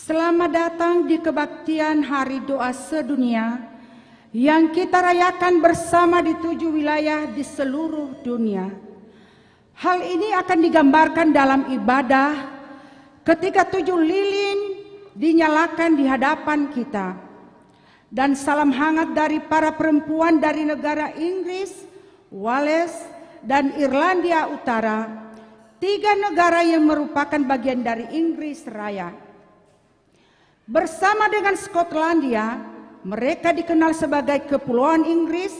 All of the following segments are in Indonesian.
Selamat datang di kebaktian Hari Doa Sedunia yang kita rayakan bersama di 7 wilayah di seluruh dunia. Hal ini akan digambarkan dalam ibadah ketika 7 lilin dinyalakan di hadapan kita. Dan salam hangat dari para perempuan dari negara Inggris, Wales, dan Irlandia Utara, 3 negara yang merupakan bagian dari Inggris Raya. Bersama dengan Skotlandia, mereka dikenal sebagai Kepulauan Inggris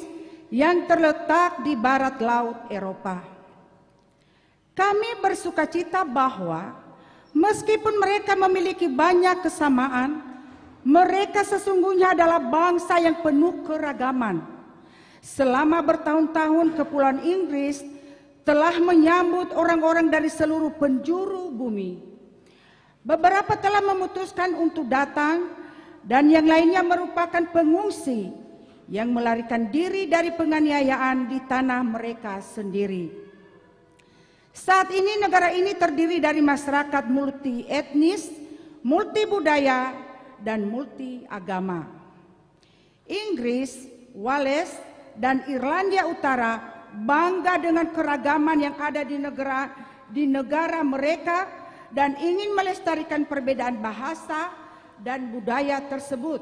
yang terletak di barat laut Eropa. Kami bersukacita bahwa meskipun mereka memiliki banyak kesamaan, mereka sesungguhnya adalah bangsa yang penuh keragaman. Selama bertahun-tahun Kepulauan Inggris telah menyambut orang-orang dari seluruh penjuru bumi. Beberapa telah memutuskan untuk datang dan yang lainnya merupakan pengungsi yang melarikan diri dari penganiayaan di tanah mereka sendiri. Saat ini negara ini terdiri dari masyarakat multi etnis, multi budaya, dan multi agama. Inggris, Wales, dan Irlandia Utara bangga dengan keragaman yang ada di negara mereka dan ingin melestarikan perbedaan bahasa dan budaya tersebut.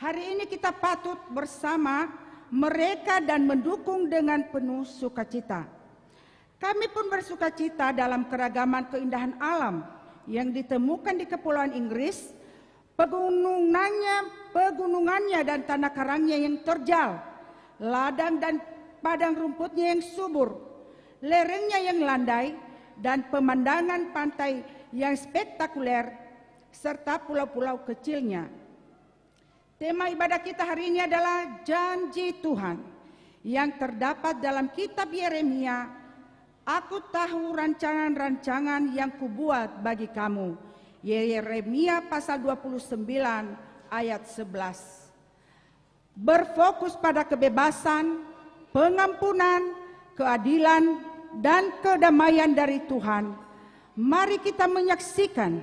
Hari ini kita patut bersama mereka dan mendukung dengan penuh sukacita. Kami pun bersukacita dalam keragaman keindahan alam yang ditemukan di Kepulauan Inggris, pegunungannya dan tanah karangnya yang terjal, ladang dan padang rumputnya yang subur, lerengnya yang landai, dan pemandangan pantai yang spektakuler, serta pulau-pulau kecilnya. Tema ibadah kita hari ini adalah janji Tuhan yang terdapat dalam kitab Yeremia. Aku tahu rancangan-rancangan yang kubuat bagi kamu. Yeremia pasal 29 ayat 11. Berfokus pada kebebasan, pengampunan, keadilan, dan kedamaian dari Tuhan. Mari kita menyaksikan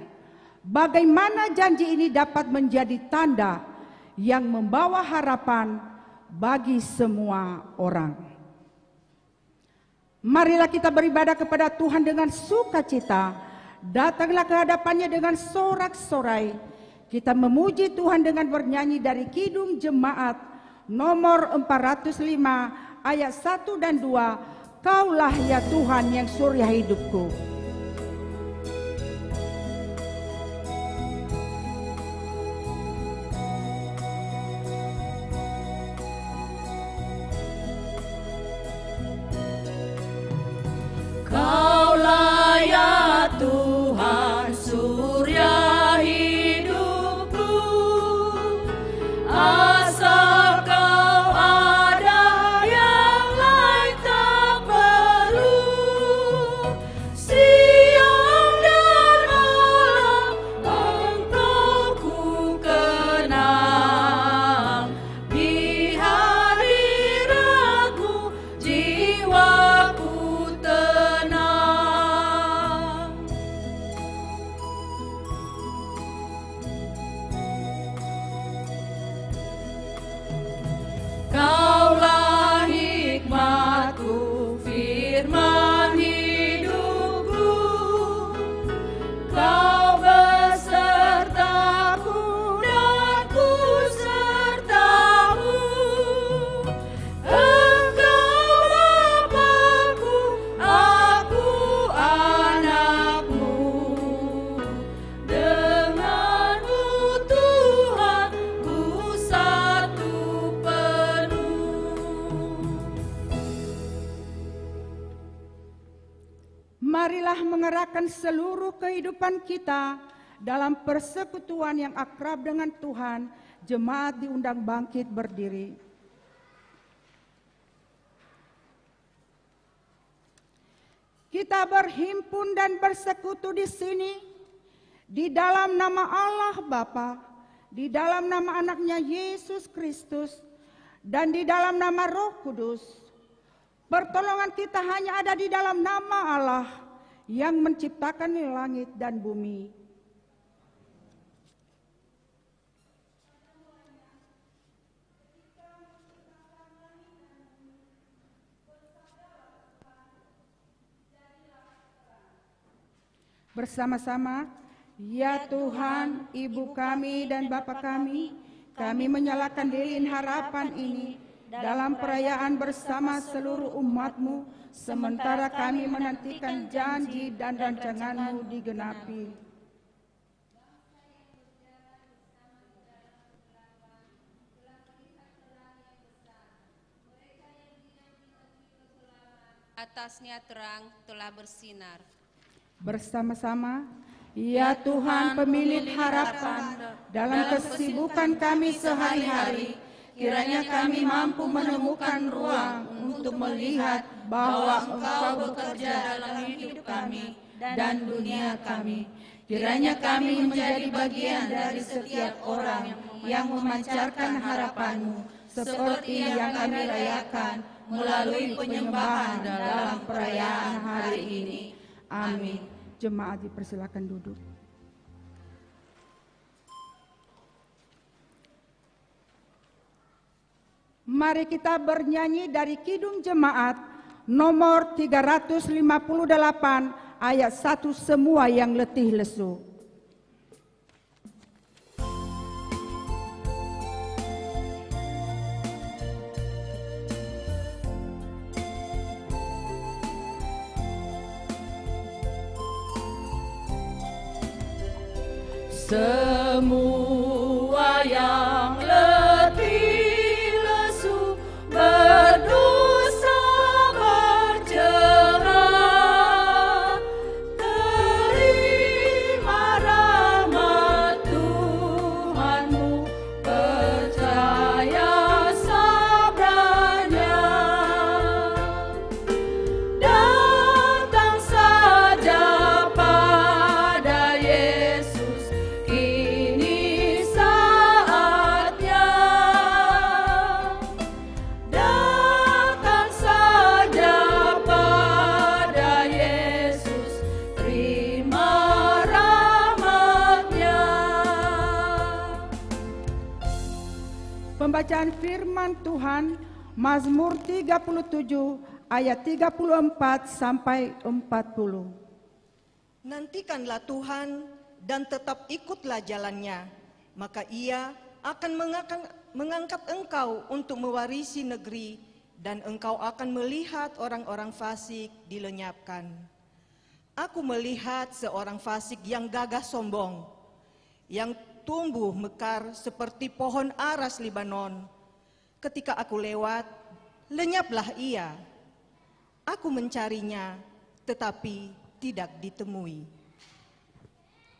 bagaimana janji ini dapat menjadi tanda yang membawa harapan bagi semua orang. Marilah kita beribadah kepada Tuhan dengan sukacita. Datanglah ke hadapannya dengan sorak-sorai. Kita memuji Tuhan dengan bernyanyi dari Kidung Jemaat nomor 405 ayat 1 dan 2. Kaulah ya Tuhan yang surya hidupku. Kaulah ya Tuhan surya hidupku, asal Kau ada yang lain tak perlu. Siang dan malam Engkau ku kenal, di hadirat-Mu jiwaku tenang. Kaulah hikmatku, firman hidupku, Kau besertaku dan ku sertamu. Engkau Bapa-Ku, aku anak-Mu. Dengan-Mu Tuhan ku satu penuh. Marilah mengerahkan seluruh kehidupan kita dalam persekutuan yang akrab dengan Tuhan. Jemaat diundang bangkit berdiri. Kita berhimpun dan bersekutu di sini di dalam nama Allah Bapa, di dalam nama anaknya Yesus Kristus, dan di dalam nama Roh Kudus. Pertolongan kita hanya ada di dalam nama Allah yang menciptakan langit dan bumi. Bersama-sama, ya Tuhan, Ibu kami dan Bapa kami menyalakan lilin harapan ini dalam perayaan bersama seluruh umat-Mu, sementara kami menantikan janji dan rancangan-Mu digenapi. Atasnya terang telah bersinar. Bersama-sama, ya Tuhan pemilik harapan, dalam kesibukan kami sehari-hari, kiranya kami mampu menemukan ruang untuk melihat bahwa Engkau bekerja dalam hidup kami dan dunia kami. Kiranya kami menjadi bagian dari setiap orang yang memancarkan harapan-Mu, seperti yang kami rayakan melalui penyembahan dalam perayaan hari ini. Amin. Jemaat dipersilakan duduk. Mari kita bernyanyi dari Kidung Jemaat nomor 358 ayat 1 semua yang letih lesu. Semua yang letih lesu berdosa bercerah, terima rahmat Tuhanmu, percaya sabdanya. Datang saja pada Yesus, kini saatnya. Datang saja pada Yesus, terima rahmat-Nya. Pembacaan firman Tuhan Mazmur 37 ayat 34 sampai 40. Nantikanlah Tuhan dan tetap ikutlah jalannya, maka Ia akan mengangkat engkau untuk mewarisi negeri, dan engkau akan melihat orang-orang fasik dilenyapkan. Aku melihat seorang fasik yang gagah sombong, yang tumbuh mekar seperti pohon aras Libanon. Ketika aku lewat, lenyaplah ia. Aku mencarinya, tetapi tidak ditemui.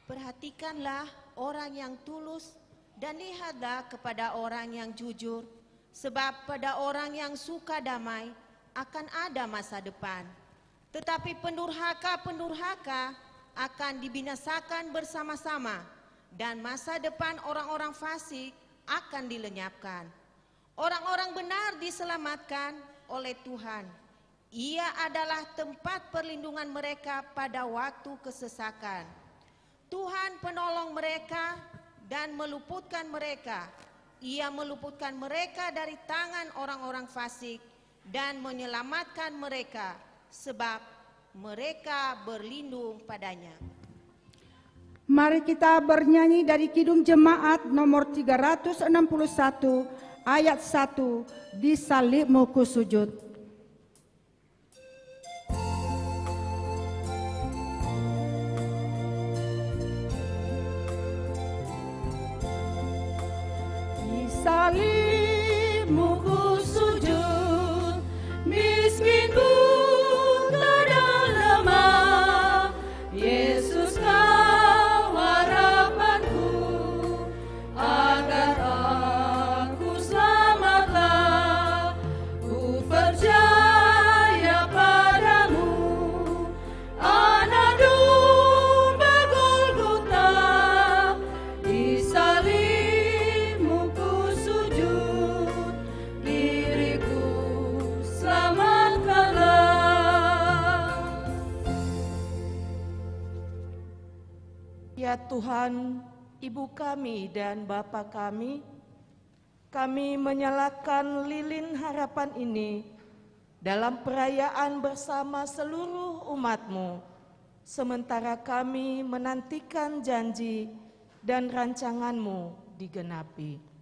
Perhatikanlah orang yang tulus dan lihatlah kepada orang yang jujur, sebab pada orang yang suka damai akan ada masa depan. Tetapi pendurhaka akan dibinasakan bersama-sama, dan masa depan orang-orang fasik akan dilenyapkan. Orang-orang benar diselamatkan oleh Tuhan. Ia adalah tempat perlindungan mereka pada waktu kesesakan. Tuhan penolong mereka dan meluputkan mereka. Ia meluputkan mereka dari tangan orang-orang fasik dan menyelamatkan mereka, sebab mereka berlindung padanya. Mari kita bernyanyi dari Kidung Jemaat nomor 361 ayat 1, di salibmu ku sujud. Di salibmu ku sujud, miskin buta dan lemah, Yesus kau harapanku, agar aku selamatlah. Ku percaya padamu, anak domba Golgota, di salibmu ku sujud, diriku selamatkanlah. Ya Tuhan, Ibu kami dan Bapa kami menyalakan lilin harapan ini dalam perayaan bersama seluruh umat-Mu, sementara kami menantikan janji dan rancangan-Mu digenapi.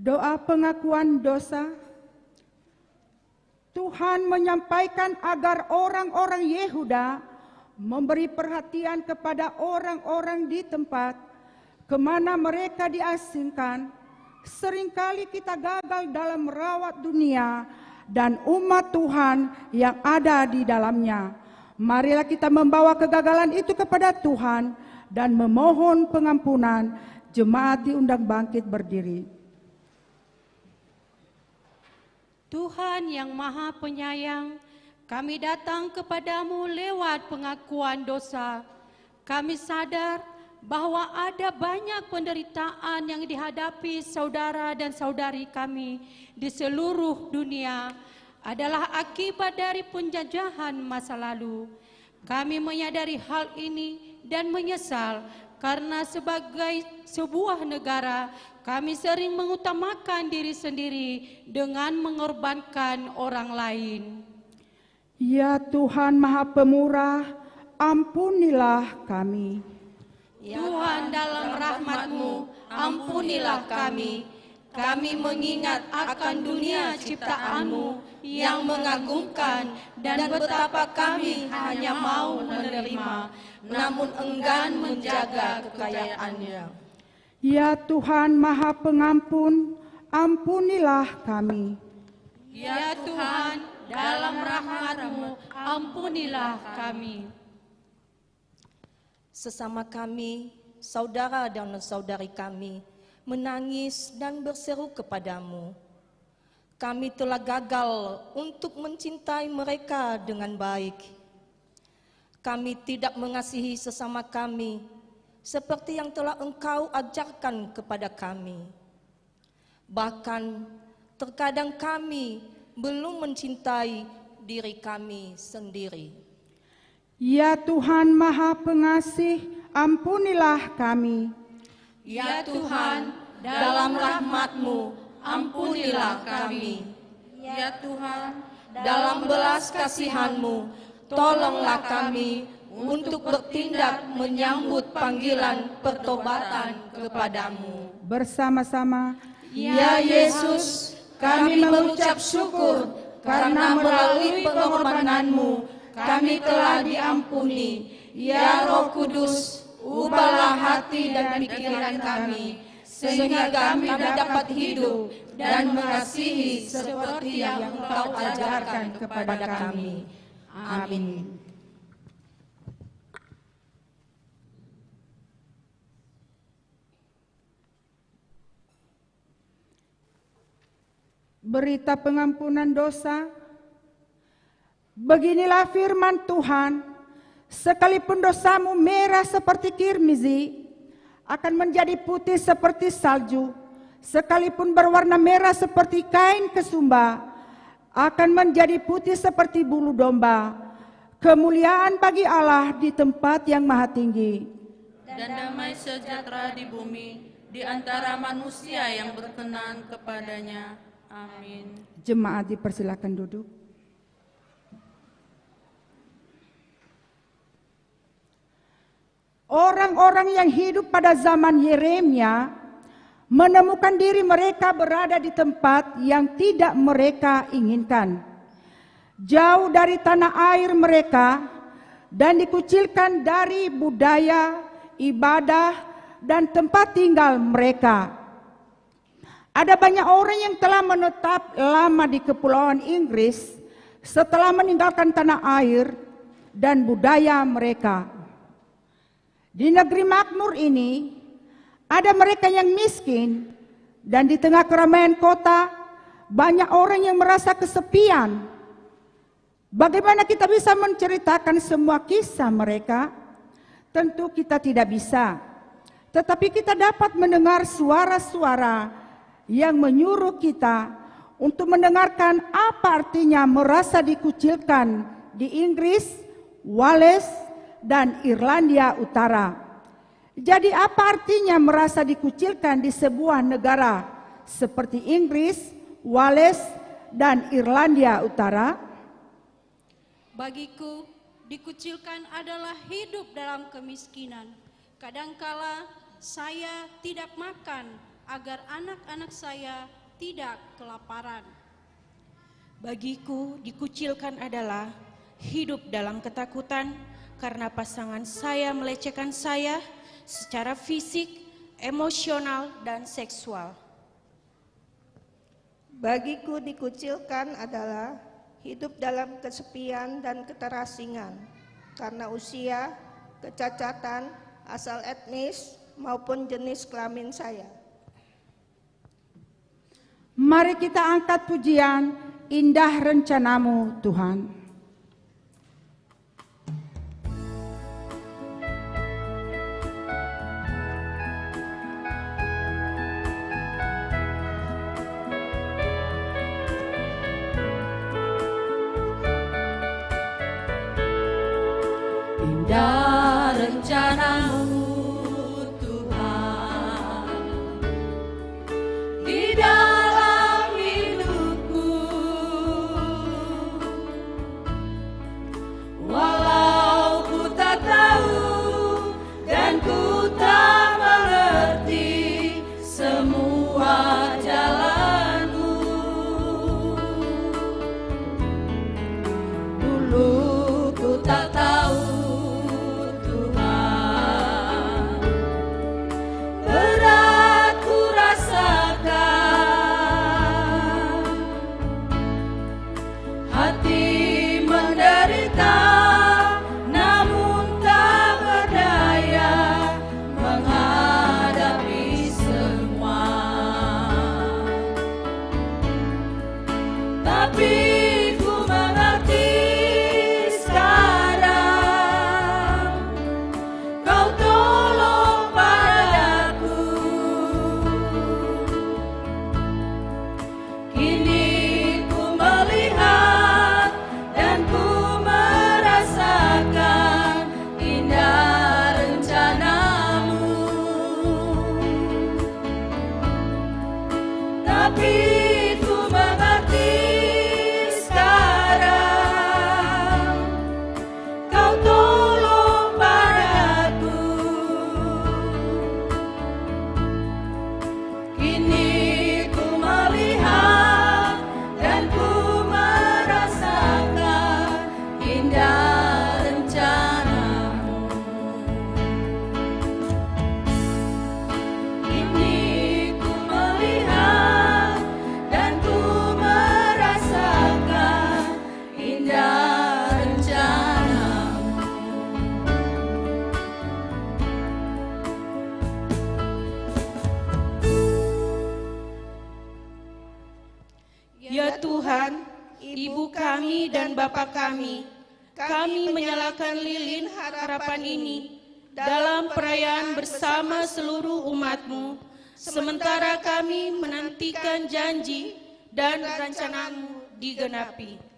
Doa pengakuan dosa. Tuhan menyampaikan agar orang-orang Yehuda memberi perhatian kepada orang-orang di tempat kemana mereka diasingkan. Seringkali kita gagal dalam merawat dunia dan umat Tuhan yang ada di dalamnya. Marilah kita membawa kegagalan itu kepada Tuhan dan memohon pengampunan. Jemaat diundang bangkit berdiri. Tuhan yang Maha Penyayang, kami datang kepadamu lewat pengakuan dosa. Kami sadar bahwa ada banyak penderitaan yang dihadapi saudara dan saudari kami di seluruh dunia adalah akibat dari penjajahan masa lalu. Kami menyadari hal ini dan menyesal karena sebagai sebuah negara, kami sering mengutamakan diri sendiri dengan mengorbankan orang lain. Ya Tuhan Maha Pemurah, ampunilah kami. Tuhan dalam rahmat-Mu, ampunilah kami. Kami mengingat akan dunia ciptaan-Mu yang mengagumkan dan betapa kami hanya mau menerima, namun enggan menjaga kekayaannya. Ya Tuhan Maha Pengampun, ampunilah kami. Ya Tuhan, dalam rahmat-Mu, ampunilah kami. Sesama kami, saudara dan saudari kami, menangis dan berseru kepadamu. Kami telah gagal untuk mencintai mereka dengan baik. Kami tidak mengasihi sesama kami, seperti yang telah Engkau ajarkan kepada kami. Bahkan terkadang kami belum mencintai diri kami sendiri. Ya Tuhan Maha Pengasih, ampunilah kami. Ya Tuhan, dalam rahmat-Mu, ampunilah kami. Ya Tuhan, Dalam belas kasihan-Mu, tolonglah kami untuk bertindak menyambut panggilan pertobatan kepadamu. Bersama-sama, Ya Yesus, kami mengucap syukur karena melalui pengorbanan-Mu kami telah diampuni. Ya Roh Kudus, ubahlah hati dan pikiran kami, sehingga kami dapat hidup dan mengasihi seperti yang Engkau ajarkan kepada kami. Amin. berita pengampunan dosa. Beginilah firman Tuhan, sekalipun dosamu merah seperti kirmizi, akan menjadi putih seperti salju. Sekalipun berwarna merah seperti kain kesumba, akan menjadi putih seperti bulu domba. Kemuliaan bagi Allah di tempat yang maha tinggi. dan damai sejahtera di bumi di antara manusia yang berkenan kepadanya. Amin. Jemaat dipersilakan duduk. Orang-orang yang hidup pada zaman Yeremia menemukan diri mereka berada di tempat yang tidak mereka inginkan, jauh dari tanah air mereka, dan dikucilkan dari budaya, ibadah, dan tempat tinggal mereka. Ada banyak orang yang telah menetap lama di Kepulauan Inggris setelah meninggalkan tanah air dan budaya mereka. Di negeri makmur ini, ada mereka yang miskin, dan di tengah keramaian kota, banyak orang yang merasa kesepian. Bagaimana kita bisa menceritakan semua kisah mereka? Tentu kita tidak bisa. tetapi kita dapat mendengar suara-suara yang menyuruh kita untuk mendengarkan apa artinya merasa dikucilkan di Inggris, Wales, dan Irlandia Utara. Jadi apa artinya merasa dikucilkan di sebuah negara seperti Inggris, Wales, dan Irlandia Utara? Bagiku, dikucilkan adalah hidup dalam kemiskinan. Kadangkala saya tidak makan agar anak-anak saya tidak kelaparan. Bagiku, dikucilkan adalah hidup dalam ketakutan karena pasangan saya melecehkan saya secara fisik, emosional, dan seksual. Bagiku dikucilkan adalah hidup dalam kesepian dan keterasingan karena usia, kecacatan, asal etnis, maupun jenis kelamin saya. Mari kita angkat pujian, indah rencanamu Tuhan. Indah rencanamu Tuhan di dalam hidupku, walau ku tak tahu dan ku tak mengerti semua jalanmu. Dulu ku tak tahu Ya Tuhan, Ibu kami dan Bapa kami menyalakan lilin harapan ini dalam perayaan bersama seluruh umat-Mu, sementara kami menantikan janji dan rencana-Mu digenapi.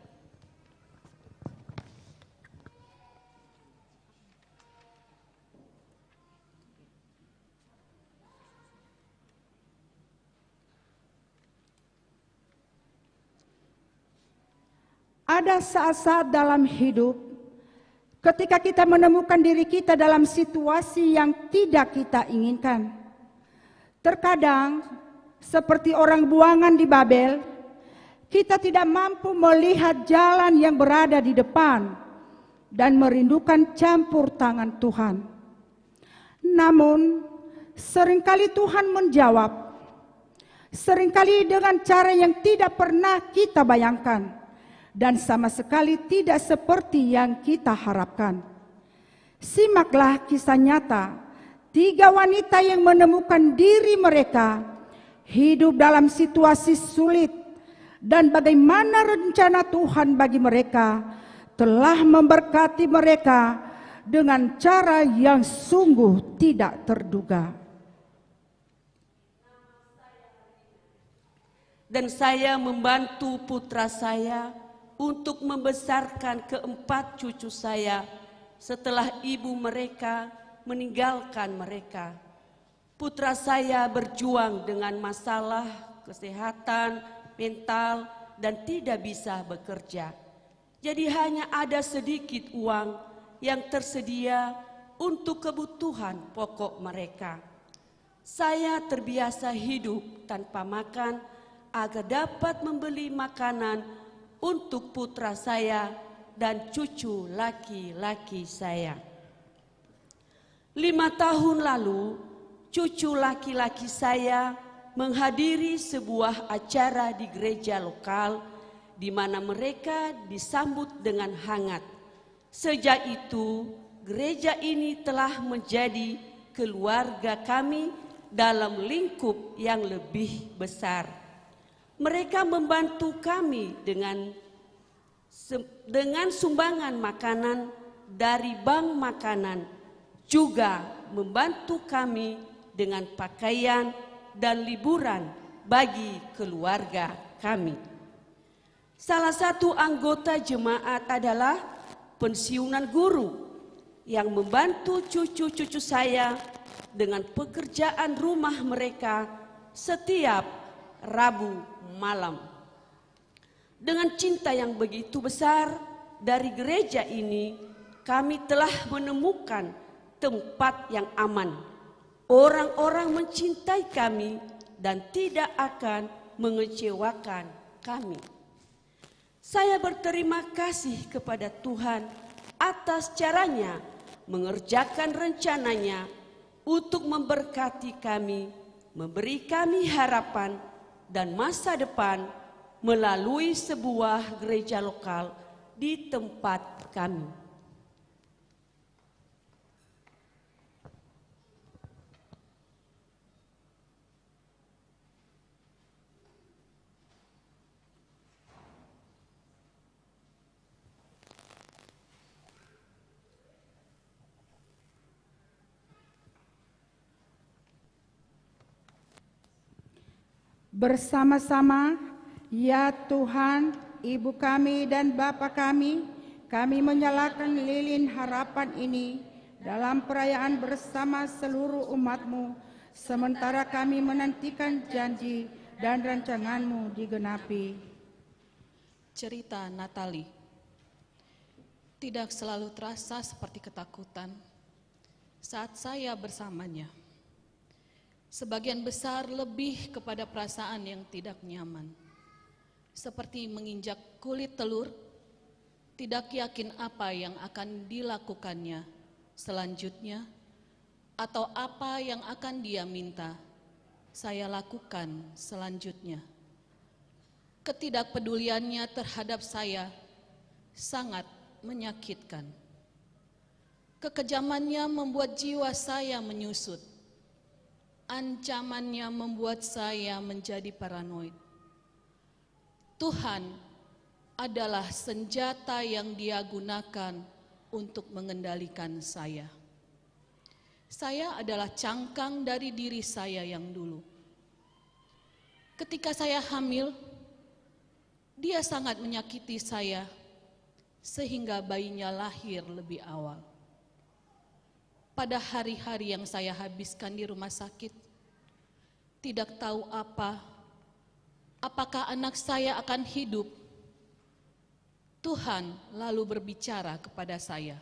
Ada saat-saat dalam hidup ketika kita menemukan diri kita dalam situasi yang tidak kita inginkan. Terkadang seperti orang buangan di Babel, kita tidak mampu melihat jalan yang berada di depan dan merindukan campur tangan Tuhan. Namun seringkali Tuhan menjawab, seringkali dengan cara yang tidak pernah kita bayangkan dan sama sekali tidak seperti yang kita harapkan. Simaklah kisah nyata 3 wanita yang menemukan diri mereka hidup dalam situasi sulit dan bagaimana rencana Tuhan bagi mereka telah memberkati mereka dengan cara yang sungguh tidak terduga. dan saya membantu putra saya untuk membesarkan keempat cucu saya setelah ibu mereka meninggalkan mereka. Putra saya berjuang dengan masalah kesehatan, mental, dan tidak bisa bekerja. Jadi hanya ada sedikit uang yang tersedia untuk kebutuhan pokok mereka. Saya terbiasa hidup tanpa makan agar dapat membeli makanan untuk putra saya dan cucu laki-laki saya. 5 tahun lalu, cucu laki-laki saya menghadiri sebuah acara di gereja lokal di mana mereka disambut dengan hangat. Sejak itu, gereja ini telah menjadi keluarga kami dalam lingkup yang lebih besar. Mereka membantu kami dengan sumbangan makanan dari bank makanan, juga membantu kami dengan pakaian dan liburan bagi keluarga kami. Salah satu anggota jemaat adalah pensiunan guru yang membantu cucu-cucu saya dengan pekerjaan rumah mereka setiap Rabu malam. Dengan cinta yang begitu besar dari gereja ini, kami telah menemukan tempat yang aman. Orang-orang mencintai kami dan tidak akan mengecewakan kami. Saya berterima kasih kepada Tuhan atas caranya mengerjakan rencananya untuk memberkati kami, memberi kami harapan dan masa depan melalui sebuah gereja lokal di tempat kami. Bersama-sama, ya Tuhan, Ibu kami dan Bapa kami menyalakan lilin harapan ini dalam perayaan bersama seluruh umat-Mu, sementara kami menantikan janji dan rancangan-Mu digenapi. Cerita Natali. Tidak selalu terasa seperti ketakutan saat saya bersamanya. Sebagian besar lebih kepada perasaan yang tidak nyaman. Seperti menginjak kulit telur, tidak yakin apa yang akan dilakukannya selanjutnya, atau apa yang akan dia minta saya lakukan selanjutnya. Ketidakpeduliannya terhadap saya sangat menyakitkan. Kekejamannya membuat jiwa saya menyusut. Ancamannya membuat saya menjadi paranoid. Tuhan adalah senjata yang Dia gunakan untuk mengendalikan saya. Saya adalah cangkang dari diri saya yang dulu. Ketika saya hamil, Dia sangat menyakiti saya sehingga bayinya lahir lebih awal. Pada hari-hari yang saya habiskan di rumah sakit, tidak tahu apakah anak saya akan hidup. Tuhan lalu berbicara kepada saya,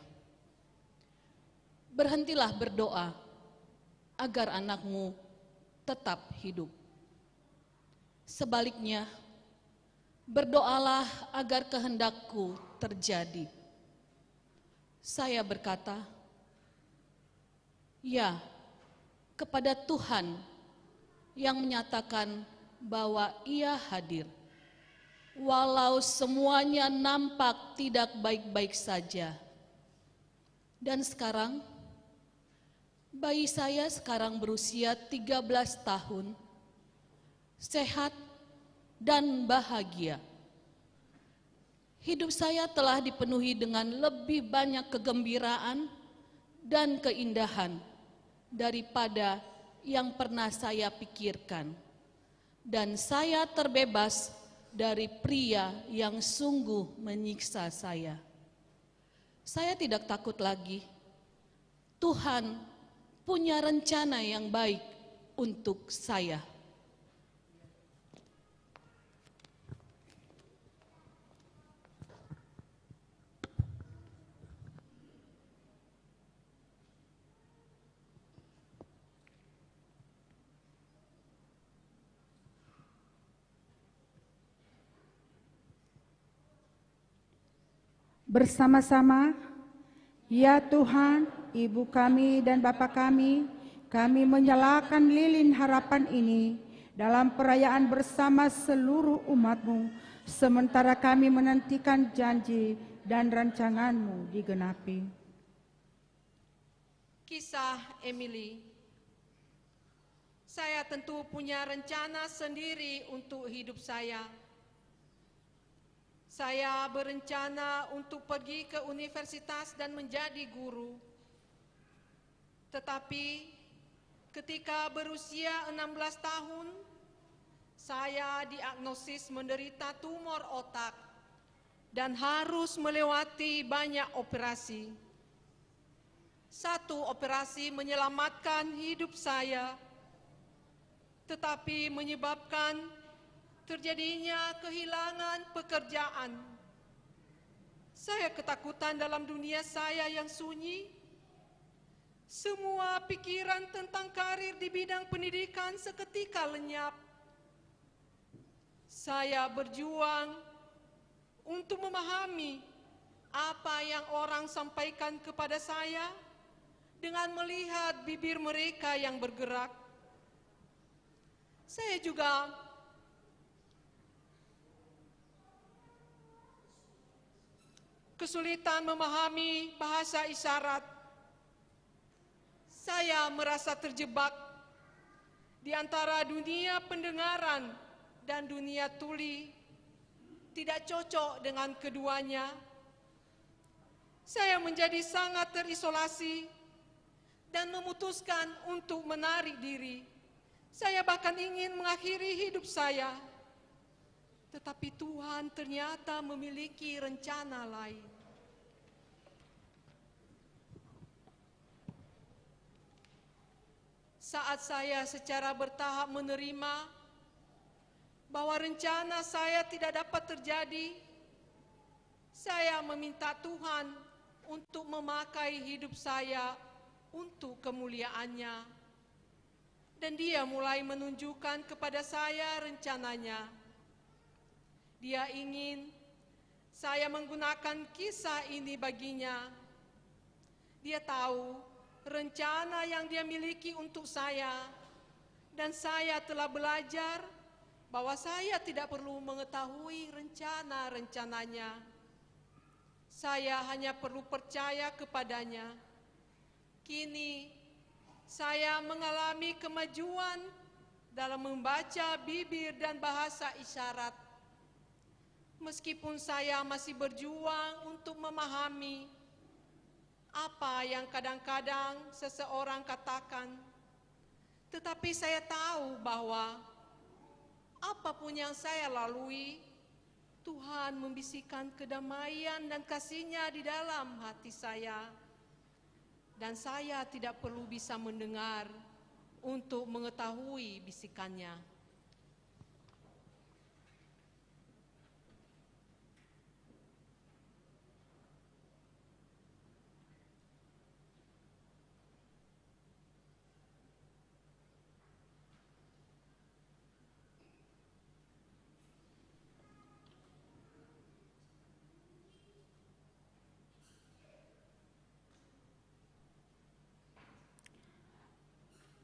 berhentilah berdoa agar anakmu tetap hidup. Sebaliknya, berdoalah agar kehendakku terjadi. Saya berkata, ya, kepada Tuhan yang menyatakan bahwa Ia hadir. Walau semuanya nampak tidak baik-baik saja. Dan sekarang, bayi saya sekarang berusia 13 tahun, sehat dan bahagia. Hidup saya telah dipenuhi dengan lebih banyak kegembiraan dan keindahan daripada yang pernah saya pikirkan. dan saya terbebas dari pria yang sungguh menyiksa saya. Saya tidak takut lagi. Tuhan punya rencana yang baik untuk saya. Bersama-sama, ya Tuhan, Ibu kami dan Bapa kami menyalakan lilin harapan ini dalam perayaan bersama seluruh umat-Mu, sementara kami menantikan janji dan rancangan-Mu digenapi. Kisah Emily. Saya tentu punya rencana sendiri untuk hidup saya. Saya berencana untuk pergi ke universitas dan menjadi guru. Tetapi ketika berusia 16 tahun, saya diagnosis menderita tumor otak dan harus melewati banyak operasi. Satu operasi menyelamatkan hidup saya, tetapi menyebabkan terjadinya kehilangan pekerjaan. Saya ketakutan dalam dunia saya yang sunyi. Semua pikiran tentang karir di bidang pendidikan seketika lenyap. Saya berjuang untuk memahami apa yang orang sampaikan kepada saya dengan melihat bibir mereka yang bergerak. Saya juga kesulitan memahami bahasa isyarat. Saya merasa terjebak di antara dunia pendengaran dan dunia tuli, tidak cocok dengan keduanya. Saya menjadi sangat terisolasi dan memutuskan untuk menarik diri. Saya bahkan ingin mengakhiri hidup saya, tetapi Tuhan ternyata memiliki rencana lain. Saat saya secara bertahap menerima bahwa rencana saya tidak dapat terjadi, saya meminta Tuhan untuk memakai hidup saya untuk kemuliaan-Nya. Dan Dia mulai menunjukkan kepada saya rencananya. Dia ingin saya menggunakan kisah ini baginya. Dia tahu rencana yang Dia miliki untuk saya, dan saya telah belajar bahwa saya tidak perlu mengetahui rencana-rencananya. Saya hanya perlu percaya kepadanya. Kini saya mengalami kemajuan dalam membaca bibir dan bahasa isyarat. Meskipun saya masih berjuang untuk memahami apa yang kadang-kadang seseorang katakan, tetapi saya tahu bahwa apapun yang saya lalui, Tuhan membisikkan kedamaian dan kasih-Nya di dalam hati saya. Dan saya tidak perlu bisa mendengar untuk mengetahui bisikannya.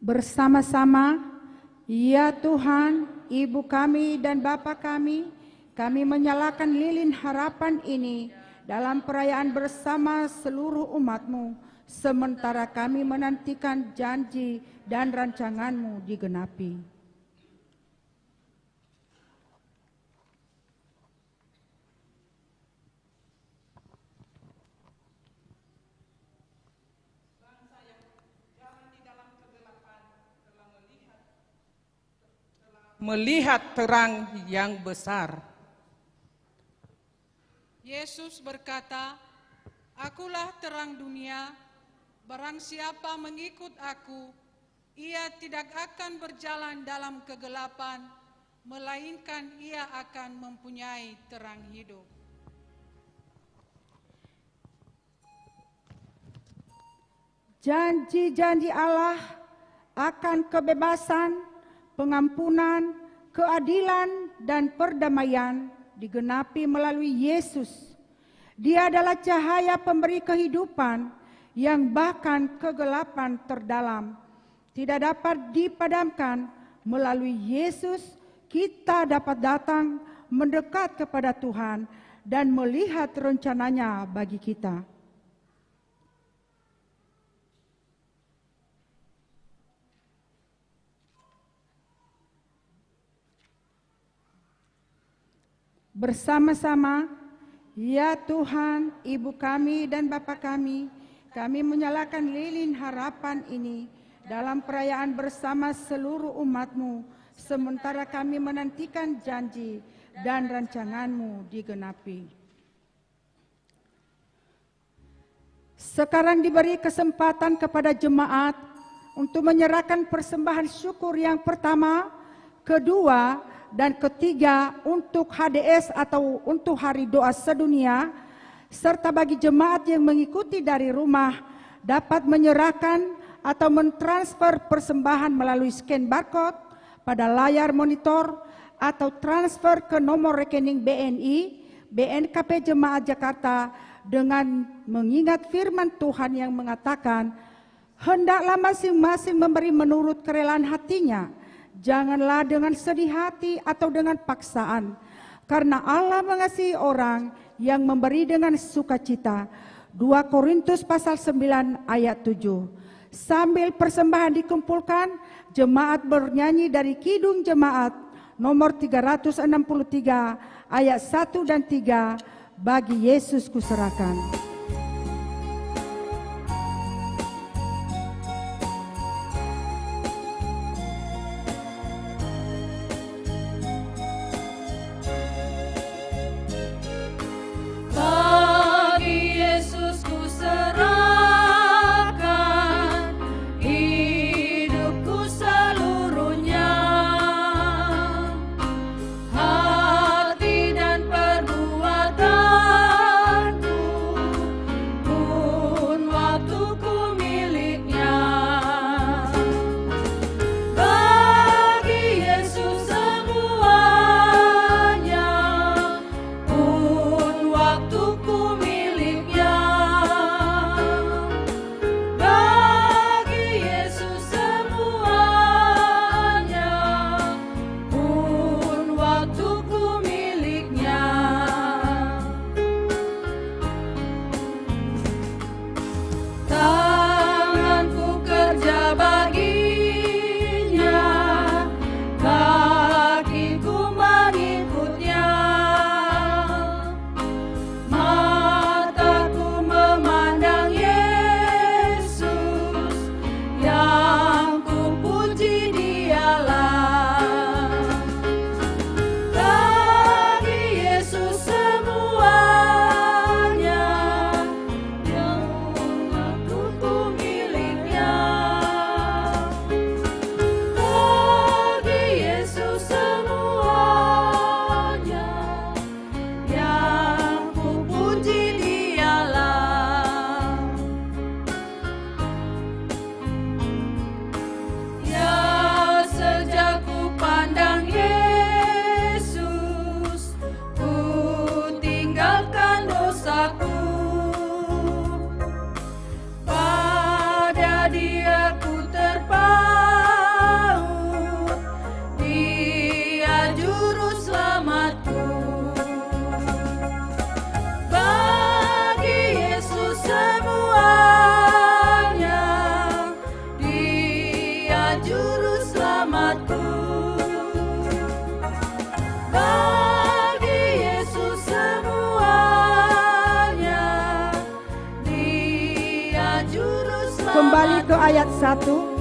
Bersama-sama, ya Tuhan, Ibu kami dan Bapa kami menyalakan lilin harapan ini dalam perayaan bersama seluruh umat-Mu, sementara kami menantikan janji dan rancangan-Mu digenapi. Bangsa yang jalan di dalam kegelapan telah melihat, telah melihat terang yang besar. Yesus berkata, "Akulah terang dunia, barang siapa mengikut aku, ia tidak akan berjalan dalam kegelapan, melainkan ia akan mempunyai terang hidup." Janji-janji Allah akan kebebasan, pengampunan, keadilan, dan perdamaian digenapi melalui Yesus. Dia adalah cahaya pemberi kehidupan yang bahkan kegelapan terdalam tidak dapat dipadamkan. Melalui Yesus kita dapat datang mendekat kepada Tuhan dan melihat rencananya bagi kita. Bersama-sama, ya Tuhan, Ibu kami dan Bapa kami menyalakan lilin harapan ini dalam perayaan bersama seluruh umat-Mu, sementara kami menantikan janji dan rancangan-Mu digenapi. Sekarang diberi kesempatan kepada jemaat untuk menyerahkan persembahan syukur yang pertama, kedua, dan ketiga untuk HDS atau untuk Hari Doa Sedunia, serta bagi jemaat yang mengikuti dari rumah dapat menyerahkan atau mentransfer persembahan melalui scan barcode pada layar monitor atau transfer ke nomor rekening BNI, BNKP Jemaat Jakarta dengan mengingat firman Tuhan yang mengatakan, "Hendaklah masing-masing memberi menurut kerelaan hatinya, janganlah dengan sedih hati atau dengan paksaan, karena Allah mengasihi orang yang memberi dengan sukacita." 2 Korintus pasal 9 ayat 7. Sambil persembahan dikumpulkan, jemaat bernyanyi dari Kidung Jemaat nomor 363 ayat 1 dan 3, "Bagi Yesus kuserahkan." Kembali ke ayat 1.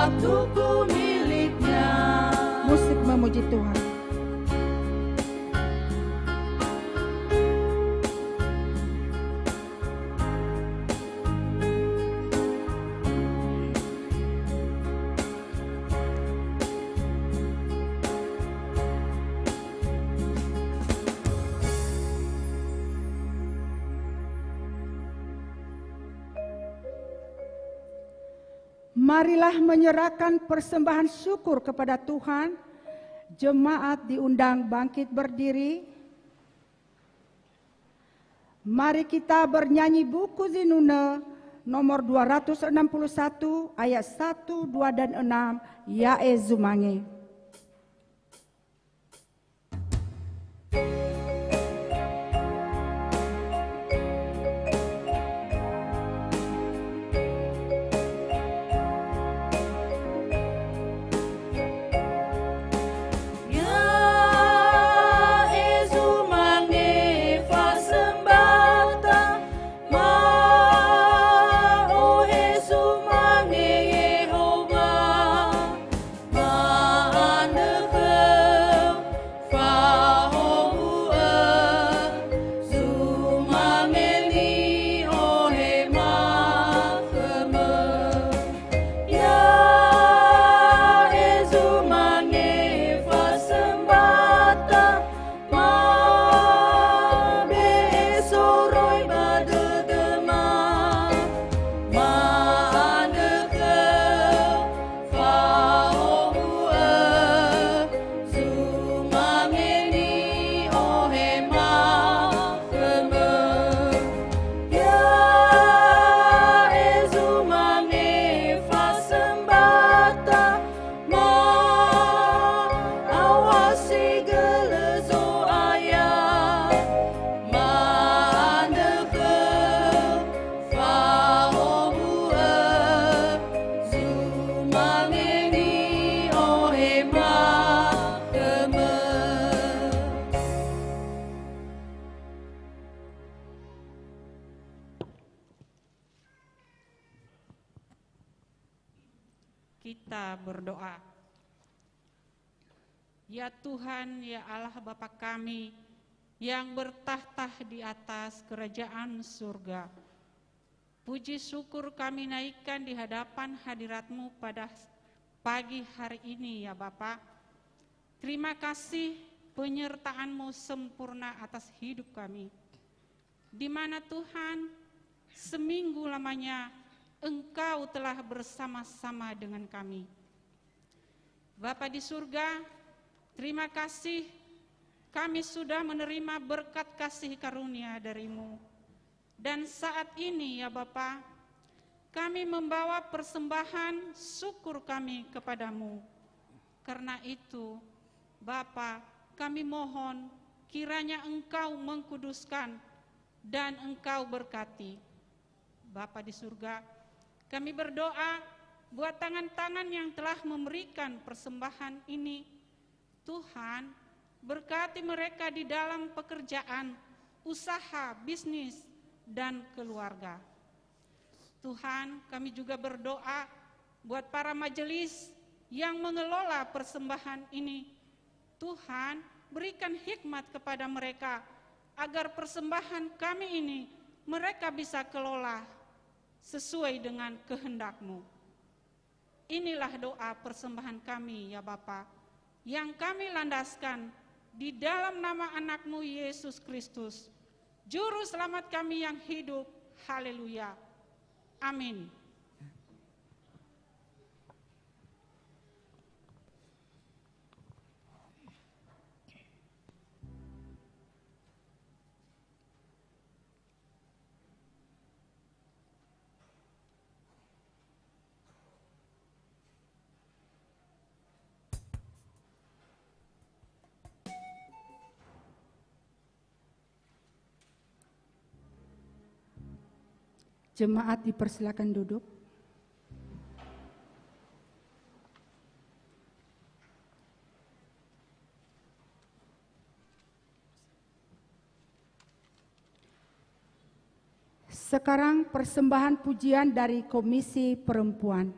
waktuku miliknya. Musik memuji Tuhan. Marilah menyerahkan persembahan syukur kepada Tuhan. Jemaat diundang bangkit berdiri. Mari kita bernyanyi buku Zinune nomor 261 ayat 1, 2, dan 6. Yae Zumange. Kita berdoa. Ya Tuhan, ya Allah Bapa kami yang bertahta di atas kerajaan surga. Puji syukur kami naikkan di hadapan hadirat-Mu pada pagi hari ini ya Bapa. Terima kasih penyertaan-Mu sempurna atas hidup kami. Di mana Tuhan seminggu lamanya Engkau telah bersama-sama dengan kami. Bapa di surga, terima kasih kami sudah menerima berkat kasih karunia dari-Mu. Dan saat ini ya Bapa, kami membawa persembahan syukur kami kepadamu. Karena itu, Bapa, kami mohon kiranya Engkau mengkuduskan dan Engkau berkati. Bapa di surga, kami berdoa buat tangan-tangan yang telah memberikan persembahan ini. Tuhan, berkati mereka di dalam pekerjaan, usaha, bisnis, dan keluarga. Tuhan, kami juga berdoa buat para majelis yang mengelola persembahan ini. Tuhan, berikan hikmat kepada mereka agar persembahan kami ini mereka bisa kelola sesuai dengan kehendak-Mu. Inilah doa persembahan kami ya Bapa, yang kami landaskan di dalam nama anak-Mu Yesus Kristus, Juru Selamat kami yang hidup. Haleluya. Amin. Jemaat dipersilakan duduk. Sekarang persembahan pujian dari Komisi Perempuan.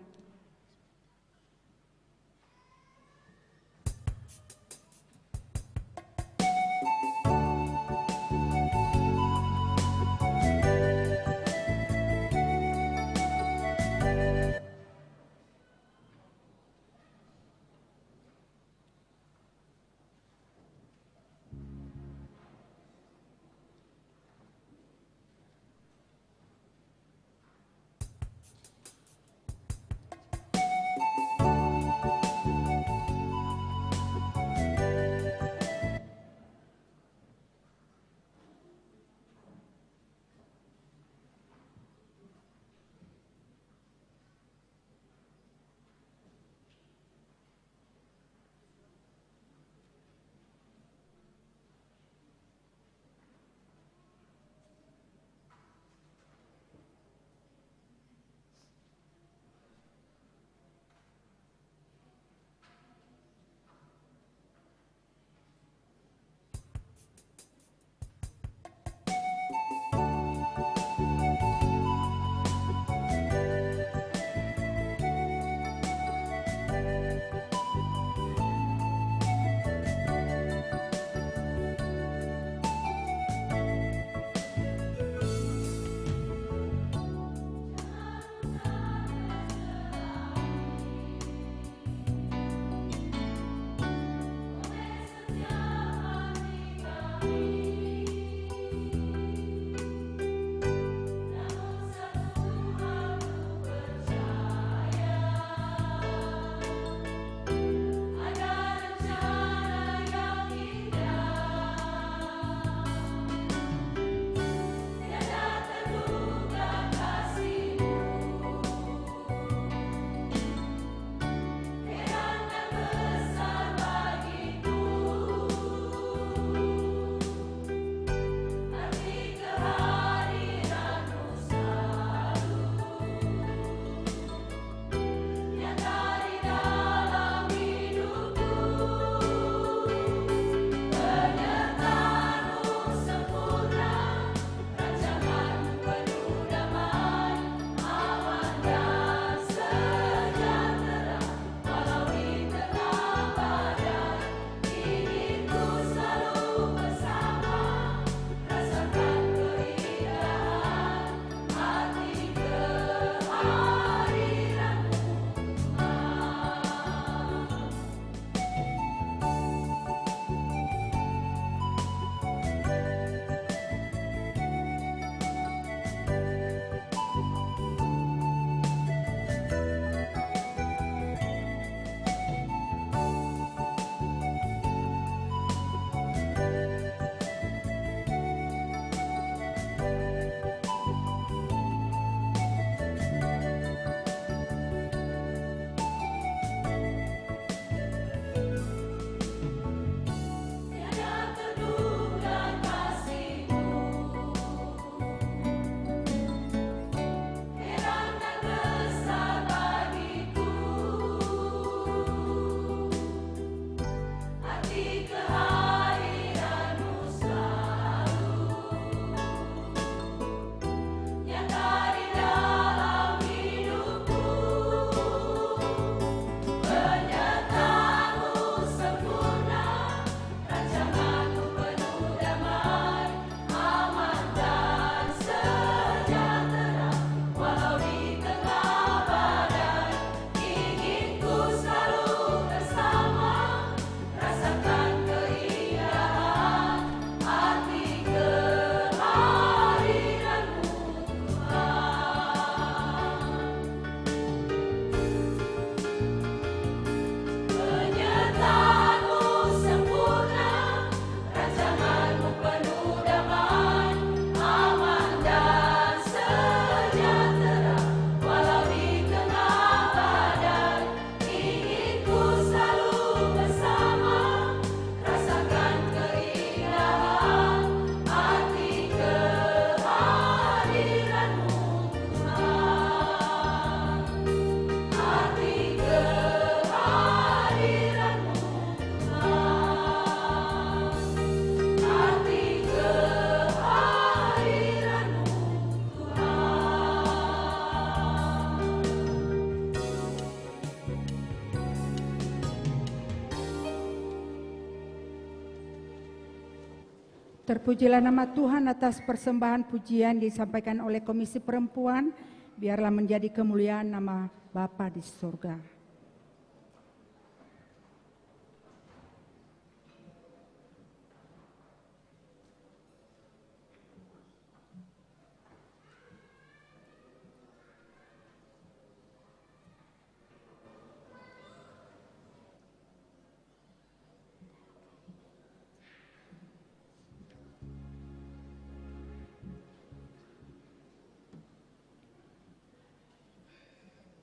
Terpujilah nama Tuhan atas persembahan pujian disampaikan oleh Komisi Perempuan. Biarlah menjadi kemuliaan nama Bapa di surga.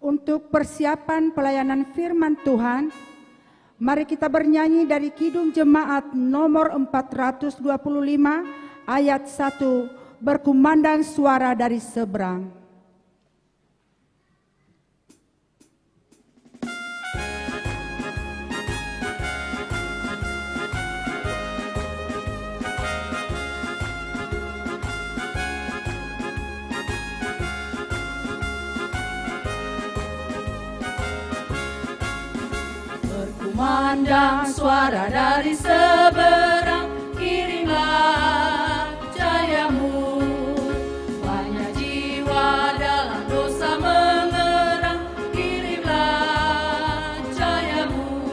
Untuk persiapan pelayanan firman Tuhan, mari kita bernyanyi dari Kidung Jemaat nomor 425 ayat 1, berkumandang suara dari seberang. Kumandang suara dari seberang, kirimlah jayamu. Banyak jiwa dalam dosa mengerang, kirimlah jayamu.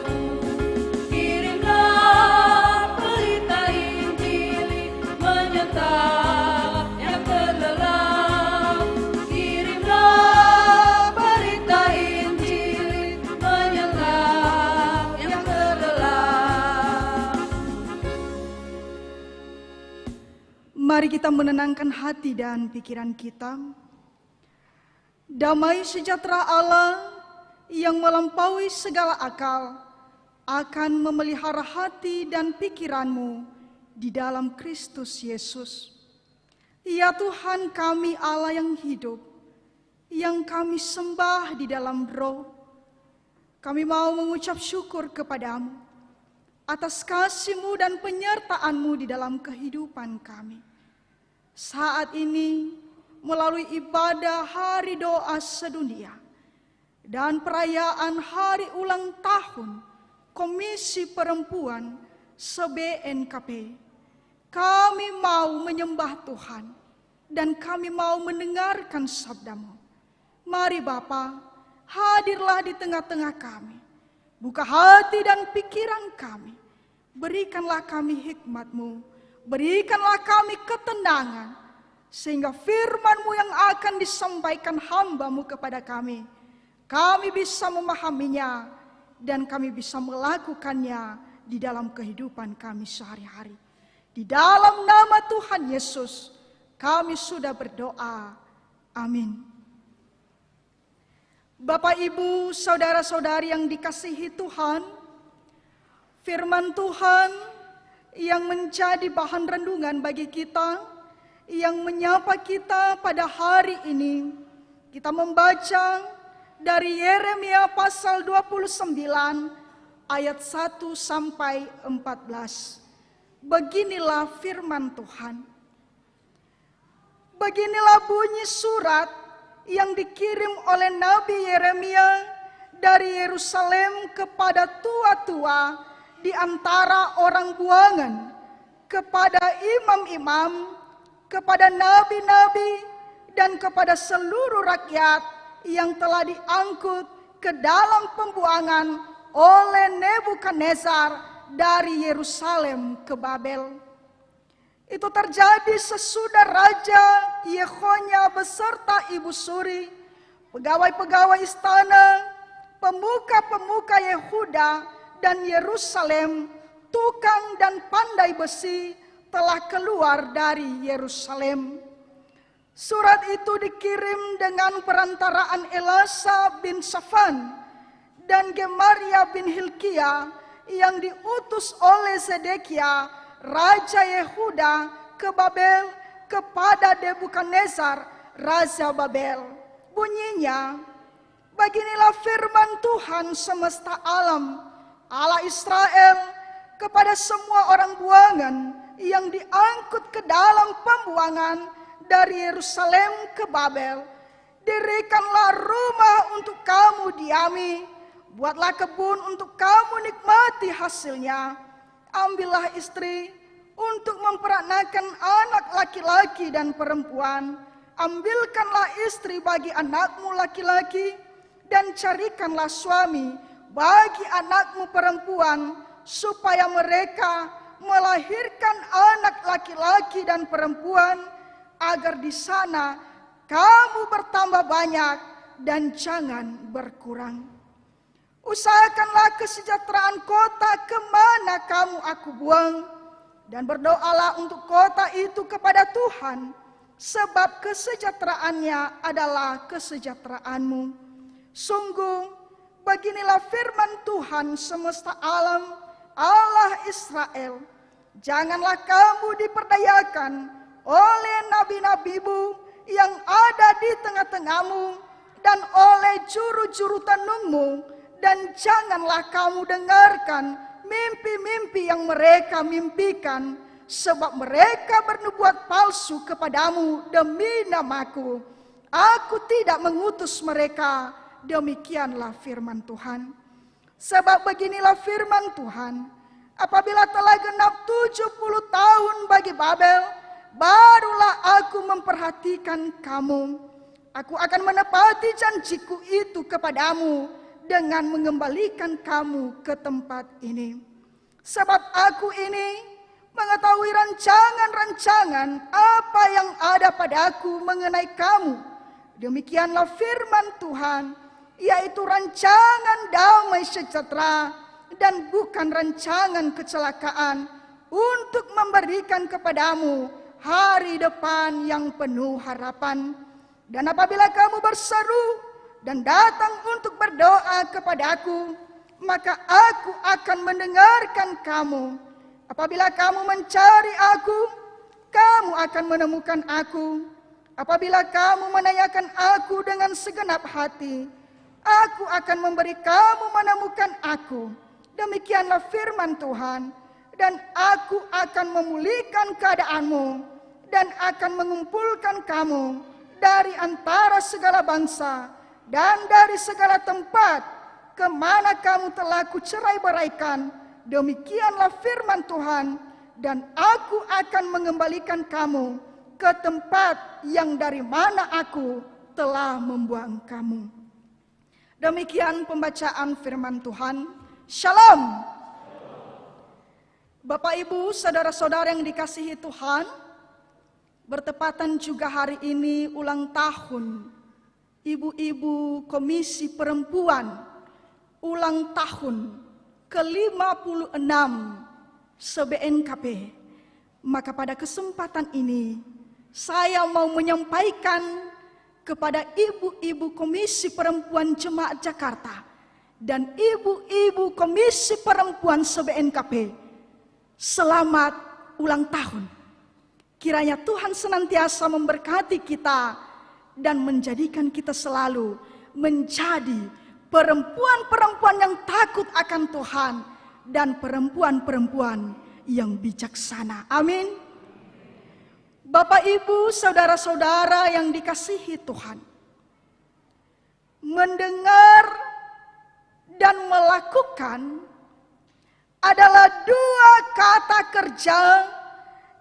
Kirimlah berita Injil menyetap yang terlelap. Kirimlah berita Injil menyetap. Mari kita menenangkan hati dan pikiran kita. Damai sejahtera Allah yang melampaui segala akal akan memelihara hati dan pikiranmu di dalam Kristus Yesus. Ya Tuhan kami Allah yang hidup, yang kami sembah di dalam roh. Kami mau mengucap syukur kepadamu atas kasih-Mu dan penyertaan-Mu di dalam kehidupan kami. Saat ini melalui ibadah hari doa sedunia dan perayaan hari ulang tahun Komisi Perempuan se-BNKP, kami mau menyembah Tuhan dan kami mau mendengarkan sabda-Mu. Mari Bapa, hadirlah di tengah-tengah kami. Buka hati dan pikiran kami. Berikanlah kami hikmat-Mu. Berikanlah kami ketenangan, sehingga firman-Mu yang akan disampaikan hamba-Mu kepada kami bisa memahaminya, dan kami bisa melakukannya di dalam kehidupan kami sehari-hari. Di dalam nama Tuhan Yesus, kami sudah berdoa. Amin. Bapak, Ibu, saudara-saudari yang dikasihi Tuhan, firman Tuhan yang menjadi bahan renungan bagi kita, yang menyapa kita pada hari ini, kita membaca dari Yeremia pasal 29 ayat 1 sampai 14. Beginilah firman Tuhan. Beginilah bunyi surat yang dikirim oleh Nabi Yeremia dari Yerusalem kepada tua-tua di antara orang buangan, kepada imam-imam, kepada nabi-nabi, dan kepada seluruh rakyat yang telah diangkut ke dalam pembuangan oleh Nebukadnezar dari Yerusalem ke Babel. Itu terjadi sesudah Raja Yehonya beserta Ibu Suri, pegawai-pegawai istana, pemuka-pemuka Yehuda dan Yerusalem, tukang dan pandai besi telah keluar dari Yerusalem. Surat itu dikirim dengan perantaraan Elasa bin Safan dan Gemaria bin Hilkia yang diutus oleh Zedekia, Raja Yehuda, ke Babel kepada Nebukadnezar, Raja Babel. Bunyinya, beginilah firman Tuhan semesta alam, Allah Israel, kepada semua orang buangan yang diangkut ke dalam pembuangan dari Yerusalem ke Babel. Dirikanlah rumah untuk kamu diami, buatlah kebun untuk kamu nikmati hasilnya. Ambillah istri, untuk memperanakan anak laki-laki dan perempuan. Ambilkanlah istri bagi anakmu laki-laki, dan carikanlah suami bagi anakmu perempuan, supaya mereka melahirkan anak laki-laki dan perempuan, agar di sana kamu bertambah banyak dan jangan berkurang. Usahakanlah kesejahteraan kota kemana kamu aku buang, dan berdoalah untuk kota itu kepada Tuhan, sebab kesejahteraannya adalah kesejahteraanmu. Sungguh, beginilah firman Tuhan semesta alam, Allah Israel, janganlah kamu diperdayakan oleh nabi-nabimu yang ada di tengah-tengahmu dan oleh juru-juru tenungmu, dan janganlah kamu dengarkan mimpi-mimpi yang mereka mimpikan, sebab mereka bernubuat palsu kepadamu demi namaku. Aku tidak mengutus mereka, demikianlah firman Tuhan. Sebab beginilah firman Tuhan, apabila telah genap 70 tahun bagi Babel, barulah aku memperhatikan kamu. Aku akan menepati janjiku itu kepadamu dengan mengembalikan kamu ke tempat ini. Sebab aku ini mengetahui rancangan-rancangan apa yang ada padaku mengenai kamu. Demikianlah firman Tuhan, yaitu rancangan damai sejahtera dan bukan rancangan kecelakaan, untuk memberikan kepadamu hari depan yang penuh harapan. Dan apabila kamu berseru dan datang untuk berdoa kepadaku, maka aku akan mendengarkan kamu. Apabila kamu mencari aku, kamu akan menemukan aku. Apabila kamu menanyakan aku dengan segenap hati, aku akan memberi kamu menemukan aku. Demikianlah firman Tuhan. Dan aku akan memulihkan keadaanmu, dan akan mengumpulkan kamu dari antara segala bangsa dan dari segala tempat kemana kamu telah kucerai-beraikan. Demikianlah firman Tuhan. Dan aku akan mengembalikan kamu ke tempat yang dari mana aku telah membuang kamu. Demikian pembacaan firman Tuhan. Shalom. Bapak, Ibu, saudara-saudara yang dikasihi Tuhan, bertepatan juga hari ini ulang tahun Ibu-ibu Komisi Perempuan, ulang tahun ke-56 se-BNKP. Maka pada kesempatan ini saya mau menyampaikan kepada ibu-ibu Komisi Perempuan Jemaat Jakarta dan ibu-ibu Komisi Perempuan se-BNKP, selamat ulang tahun. Kiranya Tuhan senantiasa memberkati kita dan menjadikan kita selalu menjadi perempuan-perempuan yang takut akan Tuhan dan perempuan-perempuan yang bijaksana. Amin. Bapak, Ibu, saudara-saudara yang dikasihi Tuhan, mendengar dan melakukan adalah dua kata kerja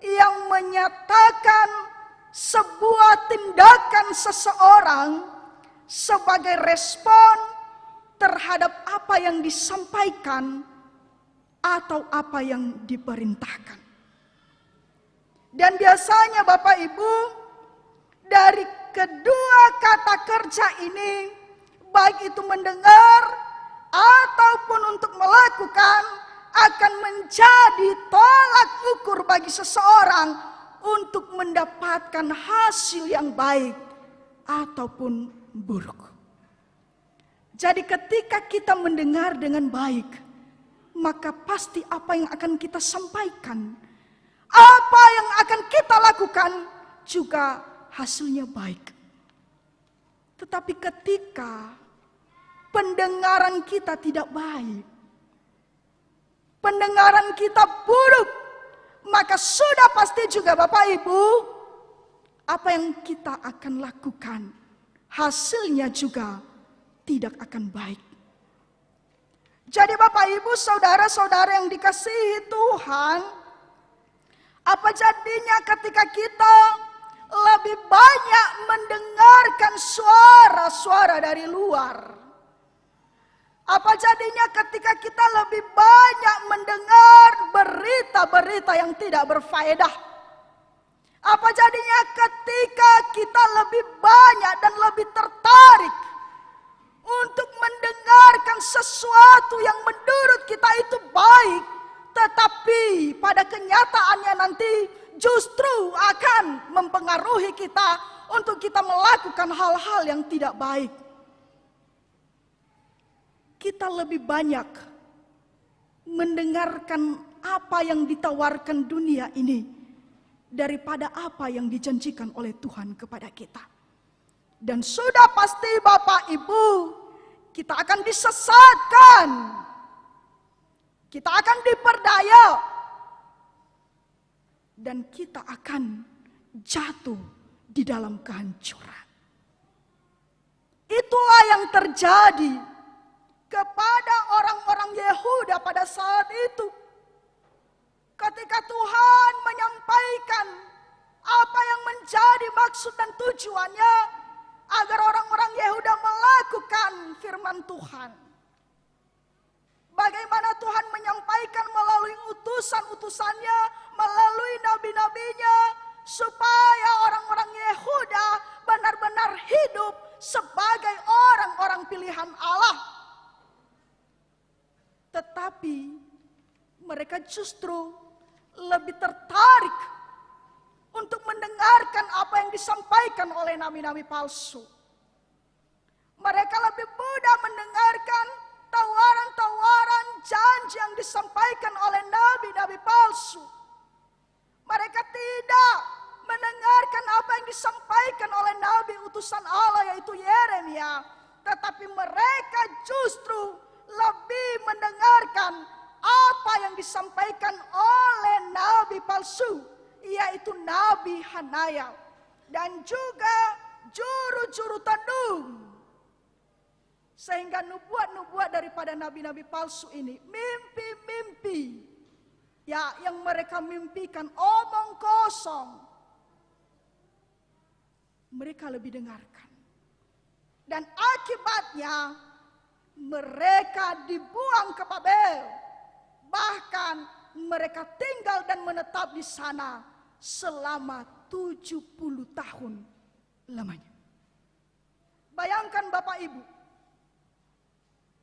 yang menyatakan sebuah tindakan seseorang sebagai respon terhadap apa yang disampaikan atau apa yang diperintahkan. Dan biasanya Bapak Ibu, dari kedua kata kerja ini, baik itu mendengar ataupun untuk melakukan, akan menjadi tolak ukur bagi seseorang untuk mendapatkan hasil yang baik ataupun buruk. Jadi ketika kita mendengar dengan baik, maka pasti apa yang akan kita sampaikan, apa yang akan kita lakukan juga hasilnya baik. Tetapi ketika pendengaran kita tidak baik, pendengaran kita buruk, maka sudah pasti juga Bapak Ibu, apa yang kita akan lakukan, hasilnya juga tidak akan baik. Jadi Bapak Ibu, saudara-saudara yang dikasihi Tuhan, Apa jadinya ketika kita lebih banyak mendengarkan suara-suara dari luar? Apa jadinya ketika kita lebih banyak mendengar berita-berita yang tidak berfaedah? Apa jadinya ketika kita lebih banyak dan lebih tertarik untuk mendengarkan sesuatu yang menurut kita itu baik, tetapi pada kenyataannya nanti justru akan mempengaruhi kita untuk kita melakukan hal-hal yang tidak baik? Kita lebih banyak mendengarkan apa yang ditawarkan dunia ini daripada apa yang dijanjikan oleh Tuhan kepada kita. Dan sudah pasti Bapak Ibu, kita akan disesatkan, kita akan diperdaya, dan kita akan jatuh di dalam kehancuran. Itulah yang terjadi kepada orang-orang Yehuda pada saat itu. Ketika Tuhan menyampaikan apa yang menjadi maksud dan tujuannya agar orang-orang Yehuda melakukan firman Tuhan. Bagaimana Tuhan menyampaikan melalui utusan-utusannya, melalui nabi-nabinya, supaya orang-orang Yehuda benar-benar hidup sebagai orang-orang pilihan Allah. Tetapi mereka justru lebih tertarik untuk mendengarkan apa yang disampaikan oleh nabi-nabi palsu. Mereka lebih mudah mendengarkan tawaran-tawaran janji yang disampaikan oleh nabi-nabi palsu. Mereka tidak mendengarkan apa yang disampaikan oleh nabi utusan Allah, yaitu Yeremia. Tetapi mereka justru lebih mendengarkan apa yang disampaikan oleh nabi palsu, yaitu Nabi Hanayal dan juga juru-juru tandung. Sehingga nubuat-nubuat daripada nabi-nabi palsu ini, mimpi-mimpi ya yang mereka mimpikan, omong kosong, mereka lebih dengarkan. Dan akibatnya mereka dibuang ke Babel. Bahkan mereka tinggal dan menetap di sana selama 70 tahun lamanya. Bayangkan Bapak Ibu,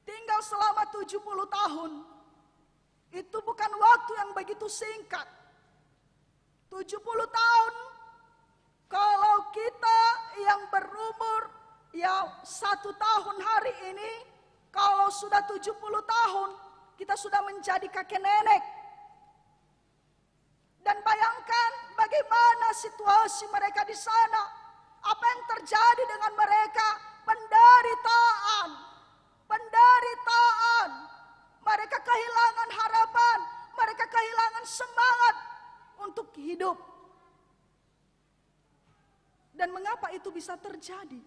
tinggal selama 70 tahun, itu bukan waktu yang begitu singkat. 70 tahun, kalau kita yang berumur ya 1 tahun hari ini, kalau sudah 70 tahun, kita sudah menjadi kakek nenek. Dan bayangkan bagaimana situasi mereka di sana. Apa yang terjadi dengan mereka? Penderitaan. Penderitaan. Mereka kehilangan harapan. Mereka kehilangan semangat untuk hidup. Dan mengapa itu bisa terjadi?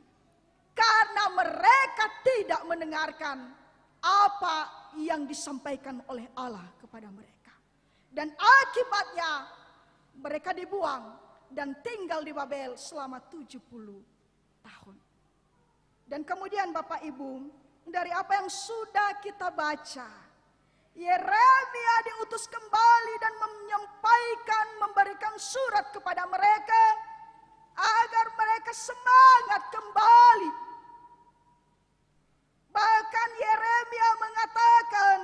Karena mereka tidak mendengarkan apa yang disampaikan oleh Allah kepada mereka. Dan akibatnya mereka dibuang dan tinggal di Babel selama 70 tahun. Dan kemudian Bapak Ibu, dari apa yang sudah kita baca, Yeremia diutus kembali dan menyampaikan, memberikan surat kepada mereka agar mereka semangat kembali. Bahkan Yeremia mengatakan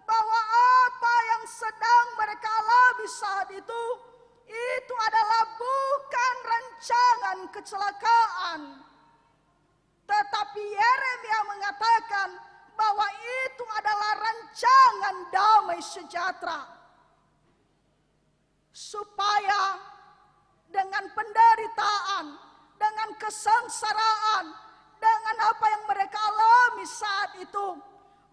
bahwa apa yang sedang mereka alami saat itu adalah bukan rancangan kecelakaan. Tetapi Yeremia mengatakan bahwa itu adalah rancangan damai sejahtera. Supaya dengan penderitaan, dengan kesengsaraan, dengan apa yang mereka alami saat itu,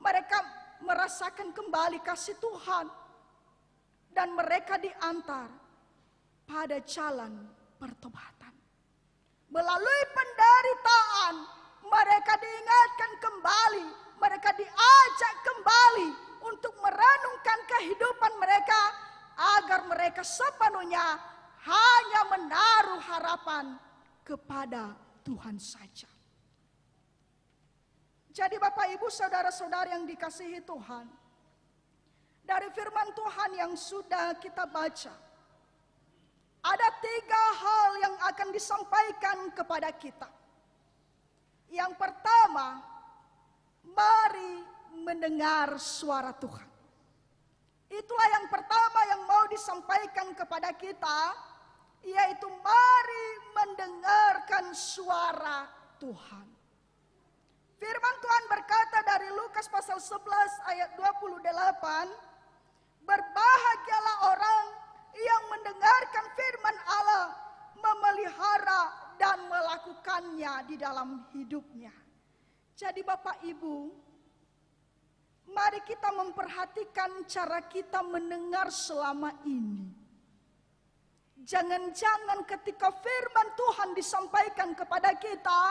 mereka merasakan kembali kasih Tuhan. Dan mereka diantar pada jalan pertobatan. Melalui penderitaan, mereka diingatkan kembali, mereka diajak kembali untuk merenungkan kehidupan mereka agar mereka mereka sepenuhnya hanya menaruh harapan kepada Tuhan saja. Jadi Bapak Ibu saudara-saudara yang dikasihi Tuhan, dari firman Tuhan yang sudah kita baca, ada 3 hal yang akan disampaikan kepada kita. Yang pertama, mari mendengar suara Tuhan. Itulah yang pertama yang mau disampaikan kepada kita, yaitu mari mendengarkan suara Tuhan. Firman Tuhan berkata dari Lukas pasal 11 ayat 28, berbahagialah orang yang mendengarkan firman Allah, memelihara dan melakukannya di dalam hidupnya. Jadi Bapak Ibu, mari kita memperhatikan cara kita mendengar selama ini. Jangan-jangan ketika firman Tuhan disampaikan kepada kita,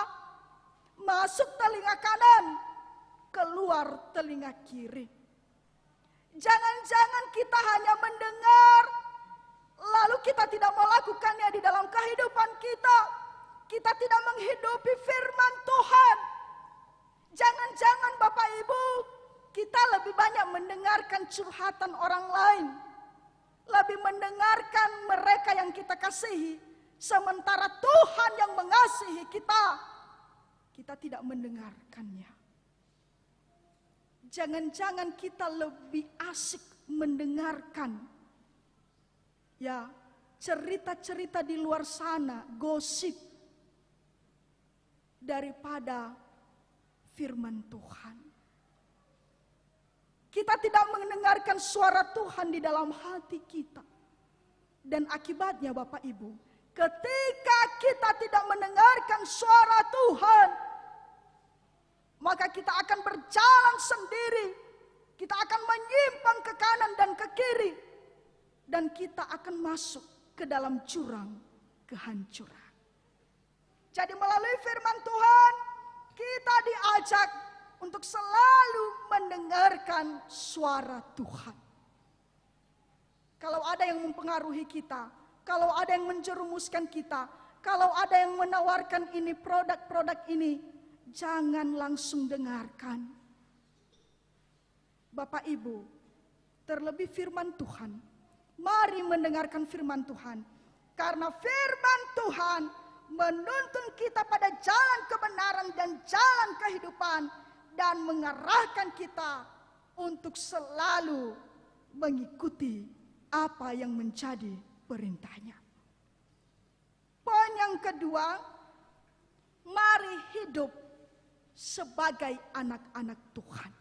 masuk telinga kanan, keluar telinga kiri. Jangan-jangan kita hanya mendengar, lalu kita tidak melakukannya di dalam kehidupan kita. Kita tidak menghidupi firman Tuhan. Jangan-jangan Bapak Ibu, kita lebih banyak mendengarkan curhatan orang lain. Lebih mendengarkan mereka yang kita kasihi. Sementara Tuhan yang mengasihi kita, kita tidak mendengarkannya. Jangan-jangan kita lebih asik mendengarkan ya cerita-cerita di luar sana, gosip, daripada firman Tuhan. Kita tidak mendengarkan suara Tuhan di dalam hati kita. Dan akibatnya Bapak Ibu, ketika kita tidak mendengarkan suara Tuhan, maka kita akan berjalan sendiri. Kita akan menyimpang ke kanan dan ke kiri. Dan kita akan masuk ke dalam jurang kehancuran. Jadi melalui firman Tuhan, kita diajak untuk selalu mendengarkan suara Tuhan. Kalau ada yang mempengaruhi kita, kalau ada yang menjerumuskan kita, kalau ada yang menawarkan ini produk-produk ini, jangan langsung dengarkan. Bapak Ibu, terlebih firman Tuhan, mari mendengarkan firman Tuhan. Karena firman Tuhan menuntun kita pada jalan kebenaran dan jalan kehidupan, dan mengarahkan kita untuk selalu mengikuti apa yang menjadi perintahnya. Poin yang kedua, mari hidup sebagai anak-anak Tuhan.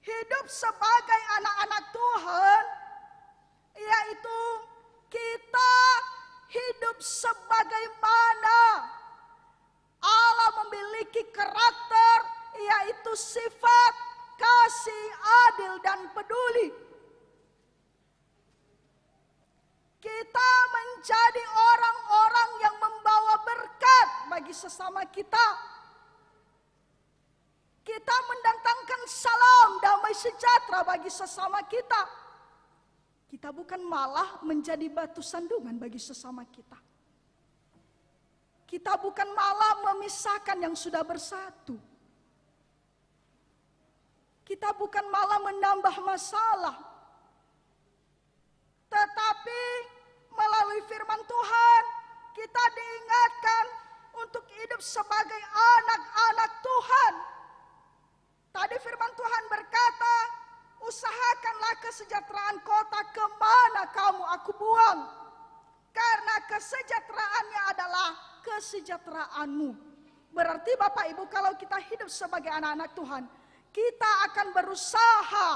Hidup sebagai anak-anak Tuhan, yaitu kita hidup sebagaimana Allah memiliki karakter, yaitu sifat kasih, adil, dan peduli. Kita menjadi orang-orang yang membawa berkat bagi sesama kita. Kita mendatangkan salam, damai sejahtera bagi sesama kita. Kita bukan malah menjadi batu sandungan bagi sesama kita. Kita bukan malah memisahkan yang sudah bersatu. Kita bukan malah menambah masalah. Tetapi melalui firman Tuhan, kita diingatkan untuk hidup sebagai anak-anak Tuhan. Tadi firman Tuhan berkata, usahakanlah kesejahteraan kota kemana kamu aku buang. Karena kesejahteraannya adalah kesejahteraanmu. Berarti Bapak Ibu, kalau kita hidup sebagai anak-anak Tuhan, kita akan berusaha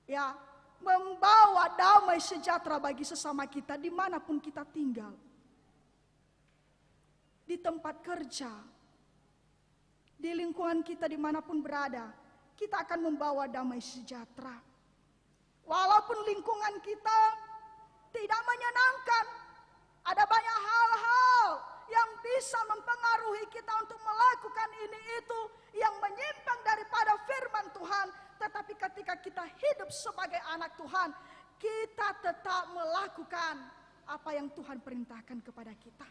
ya membawa damai sejahtera bagi sesama kita dimanapun kita tinggal. Di tempat kerja, di lingkungan kita dimanapun berada, kita akan membawa damai sejahtera. Walaupun lingkungan kita tidak menyenangkan, ada banyak hal-hal yang bisa mempengaruhi kita untuk melakukan ini itu yang menyimpang daripada firman Tuhan. Tetapi ketika kita hidup sebagai anak Tuhan, kita tetap melakukan apa yang Tuhan perintahkan kepada kita.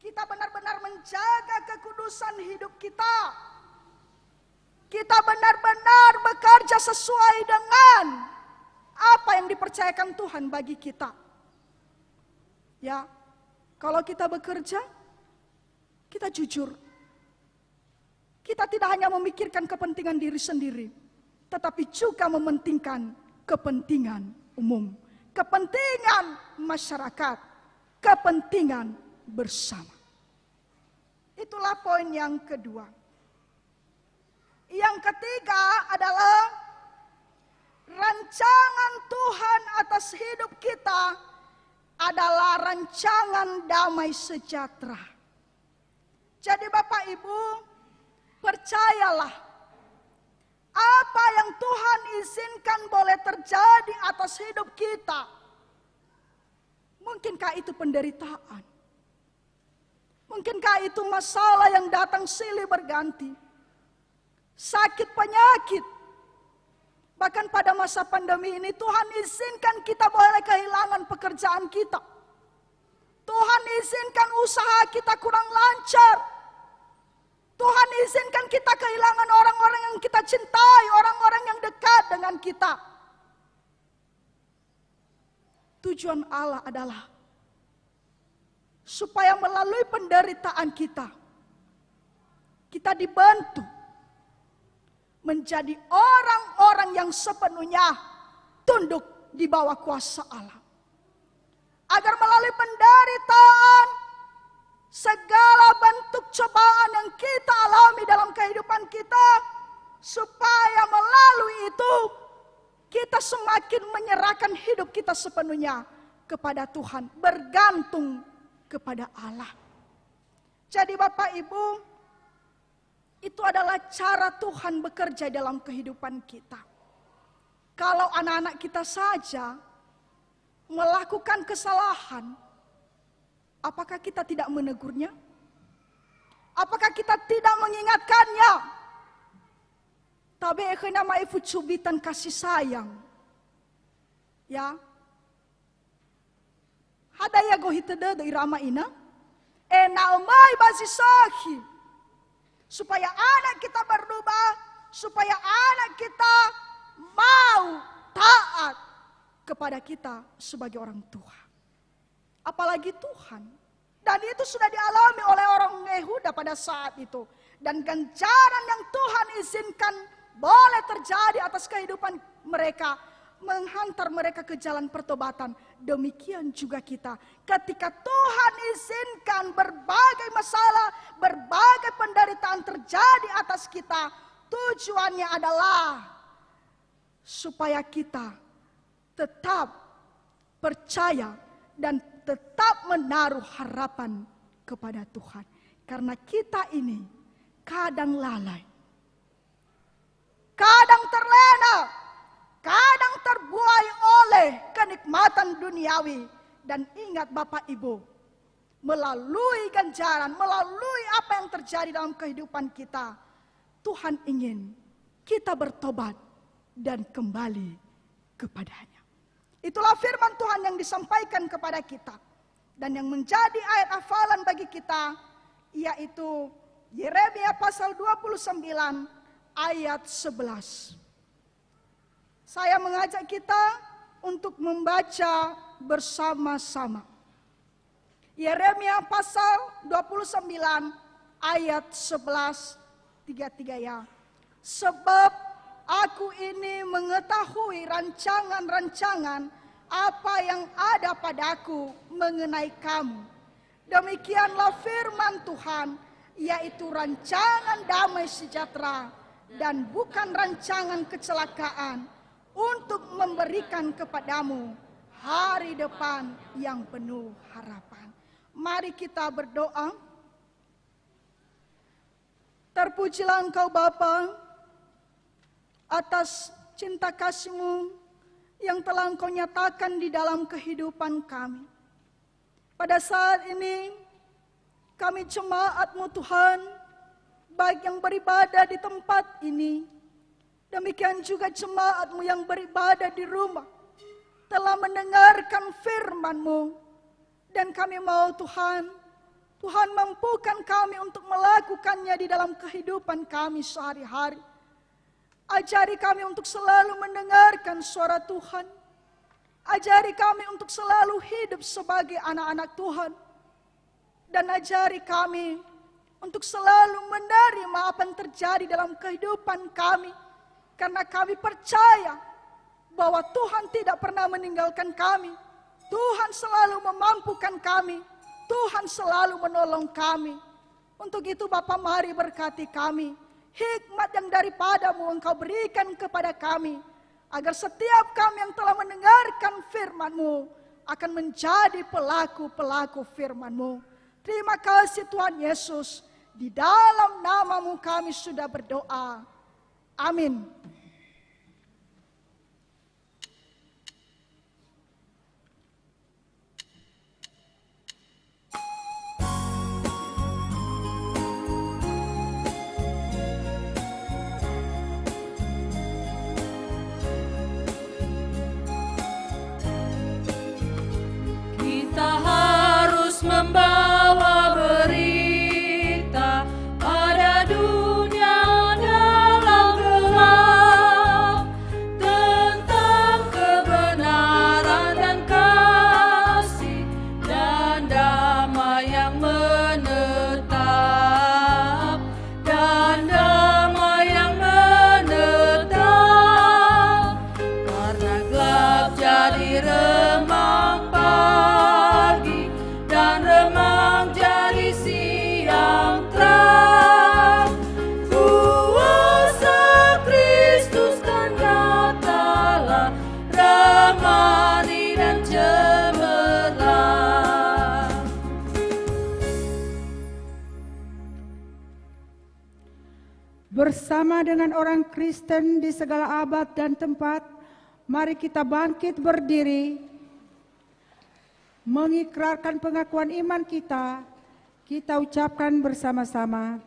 Kita benar-benar menjaga kekudusan hidup kita. Kita benar-benar bekerja sesuai dengan apa yang dipercayakan Tuhan bagi kita. Ya, kalau kita bekerja, kita jujur. Kita tidak hanya memikirkan kepentingan diri sendiri, tetapi juga mementingkan kepentingan umum, kepentingan masyarakat, kepentingan bersama. Itulah poin yang kedua. Yang ketiga adalah rancangan Tuhan atas hidup kita adalah rancangan damai sejahtera. Jadi Bapak Ibu, percayalah, apa yang Tuhan izinkan boleh terjadi atas hidup kita. Mungkinkah itu penderitaan? Mungkinkah itu masalah yang datang silih berganti? Sakit penyakit. Bahkan pada masa pandemi ini Tuhan izinkan kita boleh kehilangan pekerjaan kita. Tuhan izinkan usaha kita kurang lancar. Tuhan izinkan kita kehilangan orang-orang yang kita cintai, orang-orang yang dekat dengan kita. Tujuan Allah adalah supaya melalui penderitaan kita dibantu menjadi orang-orang yang sepenuhnya tunduk di bawah kuasa Allah. Agar melalui penderitaan, segala bentuk cobaan yang kita alami dalam kehidupan kita, supaya melalui itu kita semakin menyerahkan hidup kita sepenuhnya kepada Tuhan, bergantung kepada Allah. Jadi Bapak Ibu, itu adalah cara Tuhan bekerja dalam kehidupan kita. Kalau anak-anak kita saja melakukan kesalahan, apakah kita tidak menegurnya? Apakah kita tidak mengingatkannya? Tapi nama ibu cubitan kasih sayang. Ya. Hadaya gohitede do irama ina. Naumai basisahi. Supaya anak kita berubah, supaya anak kita mau taat kepada kita sebagai orang tua. Apalagi Tuhan. Dan itu sudah dialami oleh orang Yehuda pada saat itu. Dan ganjaran yang Tuhan izinkan boleh terjadi atas kehidupan mereka, menghantar mereka ke jalan pertobatan. Demikian juga kita. Ketika Tuhan izinkan berbagai masalah, berbagai penderitaan terjadi atas kita, tujuannya adalah supaya kita tetap percaya dan tetap menaruh harapan kepada Tuhan. Karena kita ini kadang lalai, kadang terlena, kadang terbuai oleh kenikmatan duniawi. Dan ingat Bapak Ibu, melalui ganjaran, melalui apa yang terjadi dalam kehidupan kita, Tuhan ingin kita bertobat dan kembali kepadanya. Itulah firman Tuhan yang disampaikan kepada kita. Dan yang menjadi ayat hafalan bagi kita, yaitu Yeremia pasal 29 ayat 11. Saya mengajak kita untuk membaca bersama-sama. Yeremia pasal 29 ayat 11, 33 ya. Sebab aku ini mengetahui rancangan-rancangan apa yang ada padaku mengenai kamu. Demikianlah firman Tuhan, yaitu rancangan damai sejahtera dan bukan rancangan kecelakaan, untuk memberikan kepadamu hari depan yang penuh harapan. Mari kita berdoa. Terpujilah Engkau Bapa atas cinta kasih-Mu yang telah Engkau nyatakan di dalam kehidupan kami. Pada saat ini kami jemaat-Mu Tuhan, baik yang beribadah di tempat ini, demikian juga jemaat-Mu yang beribadah di rumah. telah mendengarkan firman-Mu. Dan kami mau Tuhan mampukan kami untuk melakukannya di dalam kehidupan kami sehari-hari. Ajari kami untuk selalu mendengarkan suara Tuhan. Ajari kami untuk selalu hidup sebagai anak-anak Tuhan. Dan ajari kami untuk selalu menerima apa yang terjadi dalam kehidupan kami. Karena kami percaya bahwa Tuhan tidak pernah meninggalkan kami. Tuhan selalu memampukan kami. Tuhan selalu menolong kami. Untuk itu Bapa, mari berkati kami. Hikmat yang daripada-Mu Engkau berikan kepada kami. Agar setiap kami yang telah mendengarkan firman-Mu akan menjadi pelaku-pelaku firman-Mu. Terima kasih Tuhan Yesus. Di dalam nama-Mu kami sudah berdoa. Amin. Kita harus membawa berita pada dunia dalam gelap tentang kebenaran dan kasih dan damai yang menetap, dan damai yang menetap, karena gelap jadi remang pagi dan remang jadi siang terang. Kuasa Kristus kan nyatalah, ramani dan cemerlang. Bersama dengan orang Kristen di segala abad dan tempat, mari kita bangkit berdiri, mengikrarkan pengakuan iman kita. Kita ucapkan bersama-sama.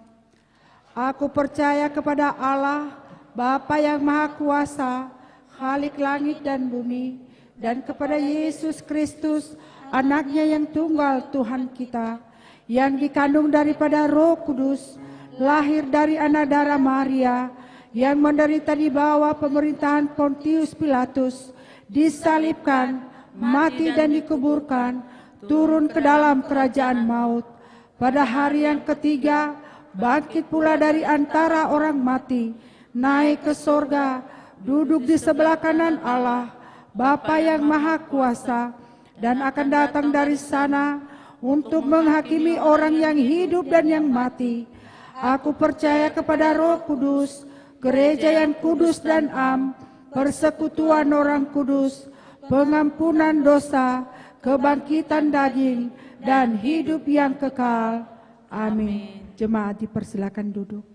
Aku percaya kepada Allah, Bapa yang Maha Kuasa, Khalik langit dan bumi, dan kepada Yesus Kristus, Anaknya yang tunggal Tuhan kita, yang dikandung daripada Roh Kudus, lahir dari anak darah Maria, yang menderita di bawah pemerintahan Pontius Pilatus, disalibkan, mati dan dikuburkan, turun ke dalam kerajaan maut. Pada hari yang ketiga, bangkit pula dari antara orang mati, naik ke sorga, duduk di sebelah kanan Allah, Bapa yang Maha Kuasa, dan akan datang dari sana untuk menghakimi orang yang hidup dan yang mati. Aku percaya kepada Roh Kudus, gereja yang kudus dan am, persekutuan orang kudus, pengampunan dosa, kebangkitan daging, dan hidup yang kekal. Amin. Jemaat dipersilakan duduk.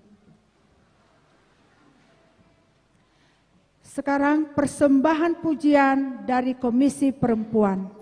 Sekarang persembahan pujian dari Komisi Perempuan.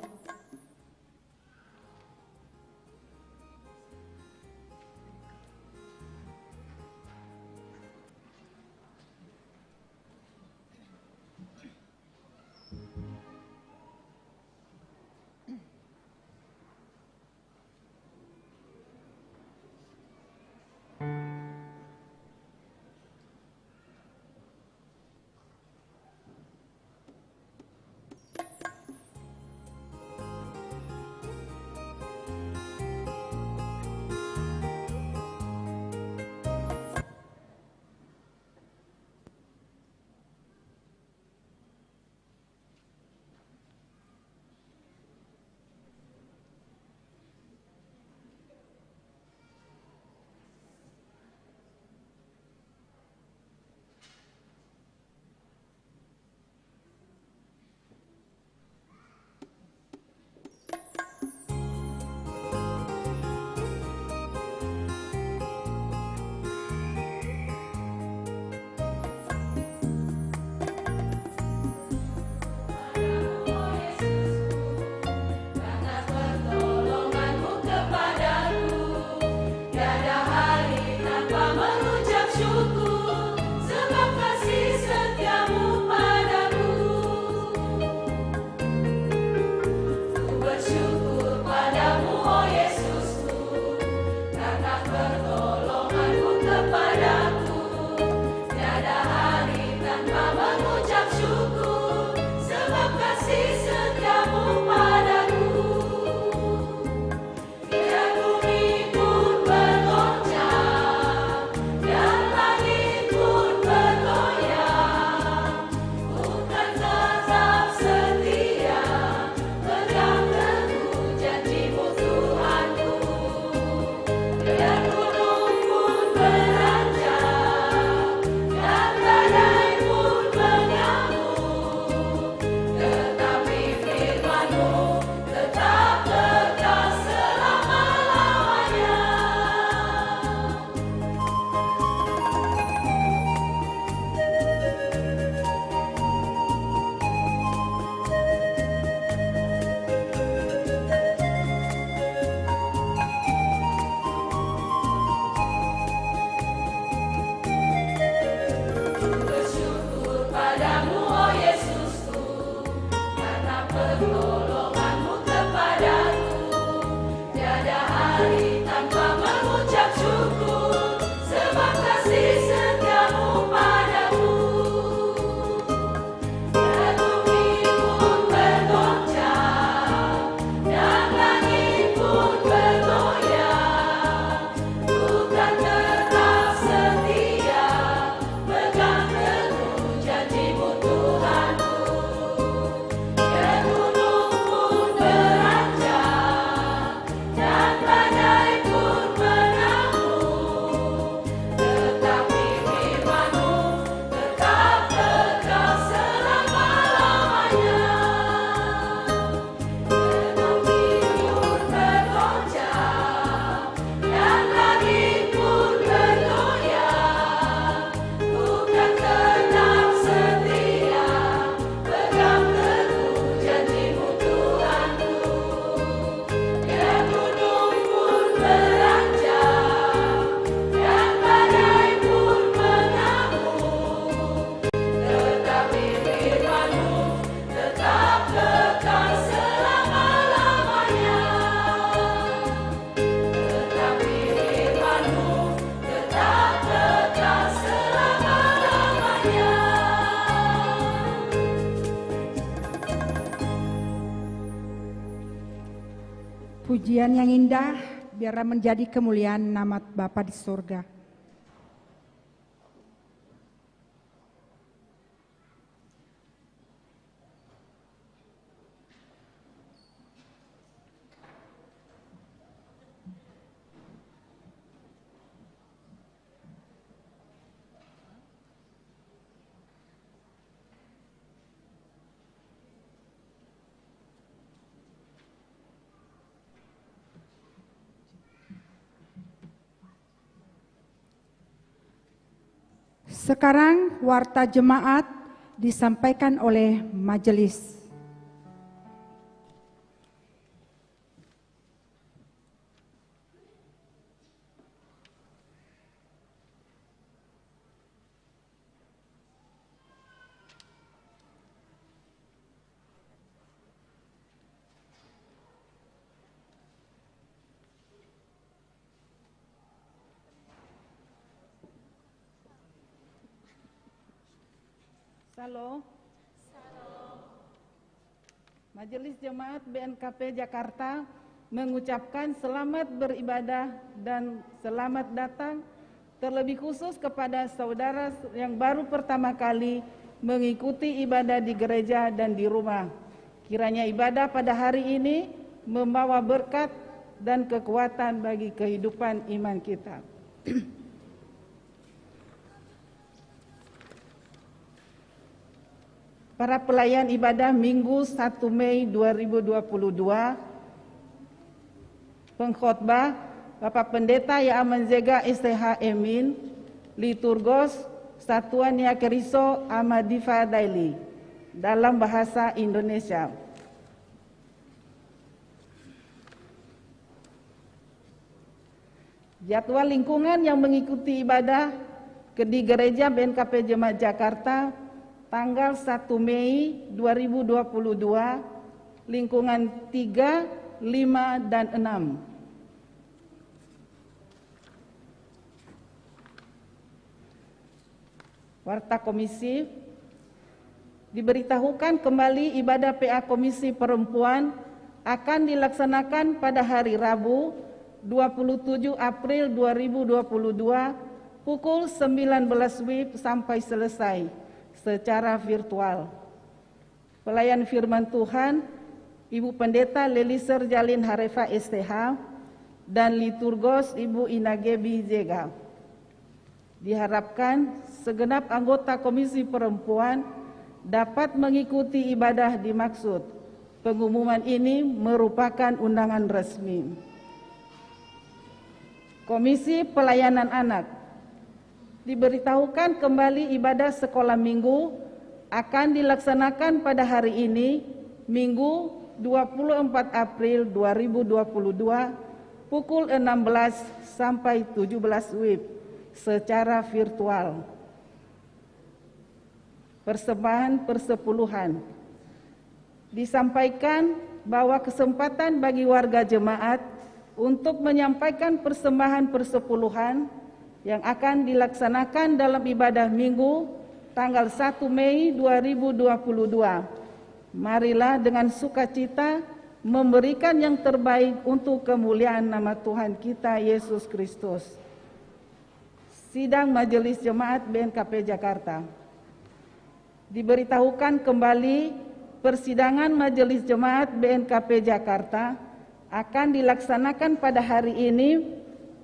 Pujian yang indah biarlah menjadi kemuliaan nama Bapa di surga. Sekarang warta jemaat disampaikan oleh majelis. Halo. Majelis Jemaat BNKP Jakarta mengucapkan selamat beribadah dan selamat datang terlebih khusus kepada saudara yang baru pertama kali mengikuti ibadah di gereja dan di rumah. Kiranya ibadah pada hari ini membawa berkat dan kekuatan bagi kehidupan iman kita. Para pelayan ibadah Minggu 1 Mei 2022, pengkhotbah Bapak Pendeta Yaaman Zega STH Emin, liturgos Satuan Yakeriso Amadifa Daily dalam bahasa Indonesia. Jadwal lingkungan yang mengikuti ibadah di Gereja BNKP Jemaat Jakarta tanggal 1 Mei 2022, lingkungan 3, 5, dan 6. Warta Komisi, diberitahukan kembali ibadah PA Komisi Perempuan akan dilaksanakan pada hari Rabu 27 April 2022 pukul 19 WIB sampai selesai secara virtual. Pelayan firman Tuhan, Ibu Pendeta Leliser Jalin Harefa STH dan liturgos Ibu Inagebi Zega. Diharapkan segenap anggota Komisi Perempuan dapat mengikuti ibadah dimaksud. Pengumuman ini merupakan undangan resmi. Komisi Pelayanan Anak, diberitahukan kembali ibadah sekolah minggu akan dilaksanakan pada hari ini, Minggu 24 April 2022, pukul 16 sampai 17 WIB secara virtual. Persembahan persepuluhan, disampaikan bahwa kesempatan bagi warga jemaat untuk menyampaikan persembahan persepuluhan yang akan dilaksanakan dalam ibadah Minggu tanggal 1 Mei 2022. Marilah dengan sukacita memberikan yang terbaik untuk kemuliaan nama Tuhan kita Yesus Kristus. Sidang Majelis Jemaat BNKP Jakarta. Diberitahukan kembali persidangan Majelis Jemaat BNKP Jakarta akan dilaksanakan pada hari ini,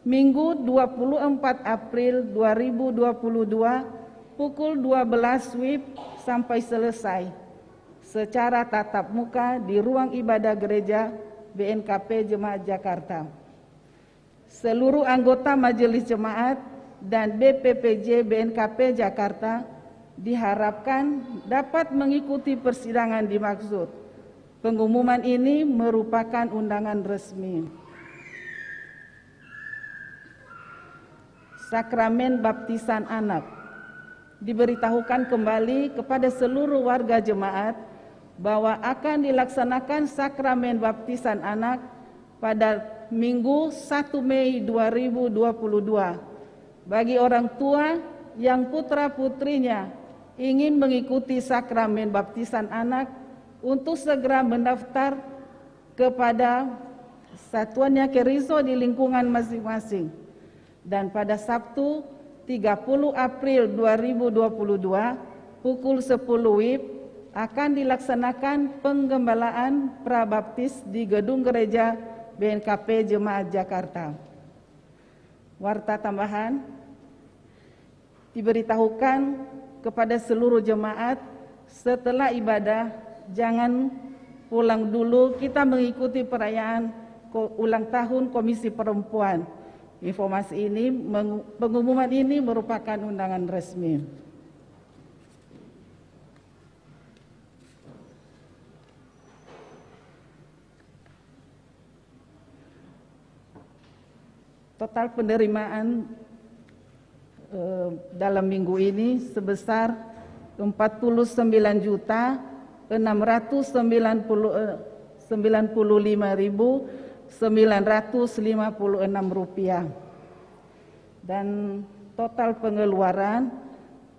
Minggu 24 April 2022 pukul 12 WIB sampai selesai secara tatap muka di ruang ibadah gereja BNKP Jemaat Jakarta. Seluruh anggota Majelis Jemaat dan BPPJ BNKP Jakarta diharapkan dapat mengikuti persidangan dimaksud. Pengumuman ini merupakan undangan resmi. Sakramen baptisan anak, diberitahukan kembali kepada seluruh warga jemaat bahwa akan dilaksanakan sakramen baptisan anak pada Minggu 1 Mei 2022 bagi orang tua yang putra-putrinya ingin mengikuti sakramen baptisan anak untuk segera mendaftar kepada satuannya Keriso di lingkungan masing-masing. Dan pada Sabtu 30 April 2022 pukul 10 WIB akan dilaksanakan penggembalaan prabaptis di Gedung Gereja BNKP Jemaat Jakarta. Warta tambahan, diberitahukan kepada seluruh jemaat setelah ibadah jangan pulang dulu, kita mengikuti perayaan ulang tahun Komisi Perempuan. Informasi ini, pengumuman ini merupakan undangan resmi. Total penerimaan dalam minggu ini sebesar 49.955.956 rupiah, dan total pengeluaran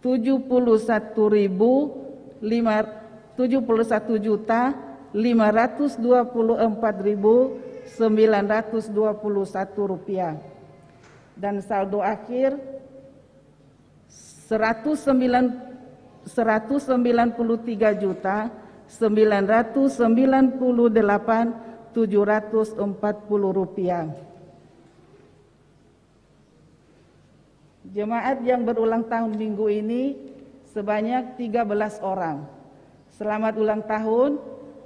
71.524.921 rupiah, dan saldo akhir 193.998.740 rupiah. Jemaat yang berulang tahun minggu ini sebanyak 13 orang. Selamat ulang tahun,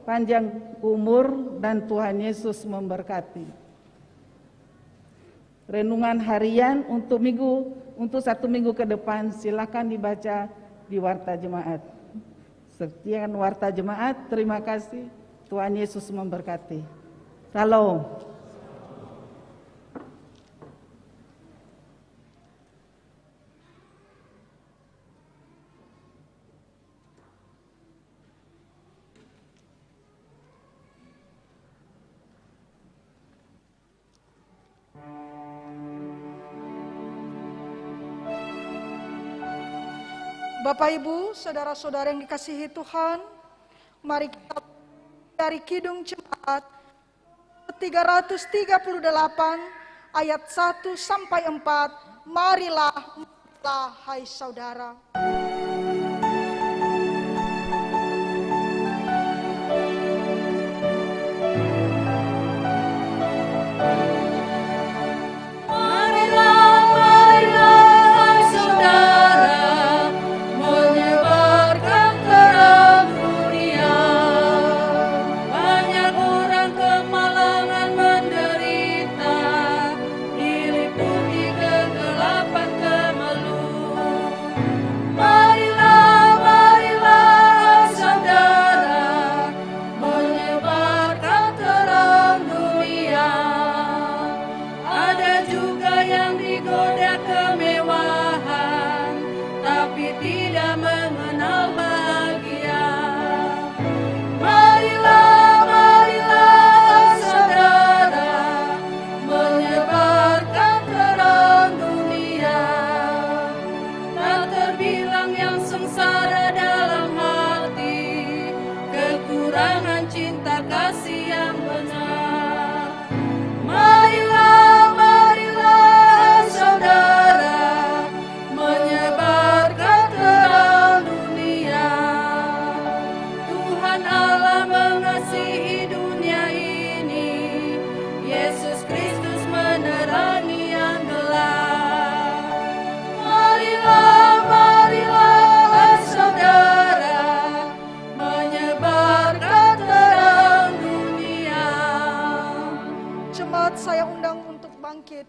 panjang umur, dan Tuhan Yesus memberkati. Renungan harian untuk satu minggu ke depan silakan dibaca di Warta Jemaat. Sekian Warta Jemaat, terima kasih. Tuhan Yesus memberkati. Salam. Bapak Ibu, saudara-saudara yang dikasihi Tuhan, mari kita dari Kidung Jemaat 338 ayat 1 sampai 4. Marilah, hai saudara.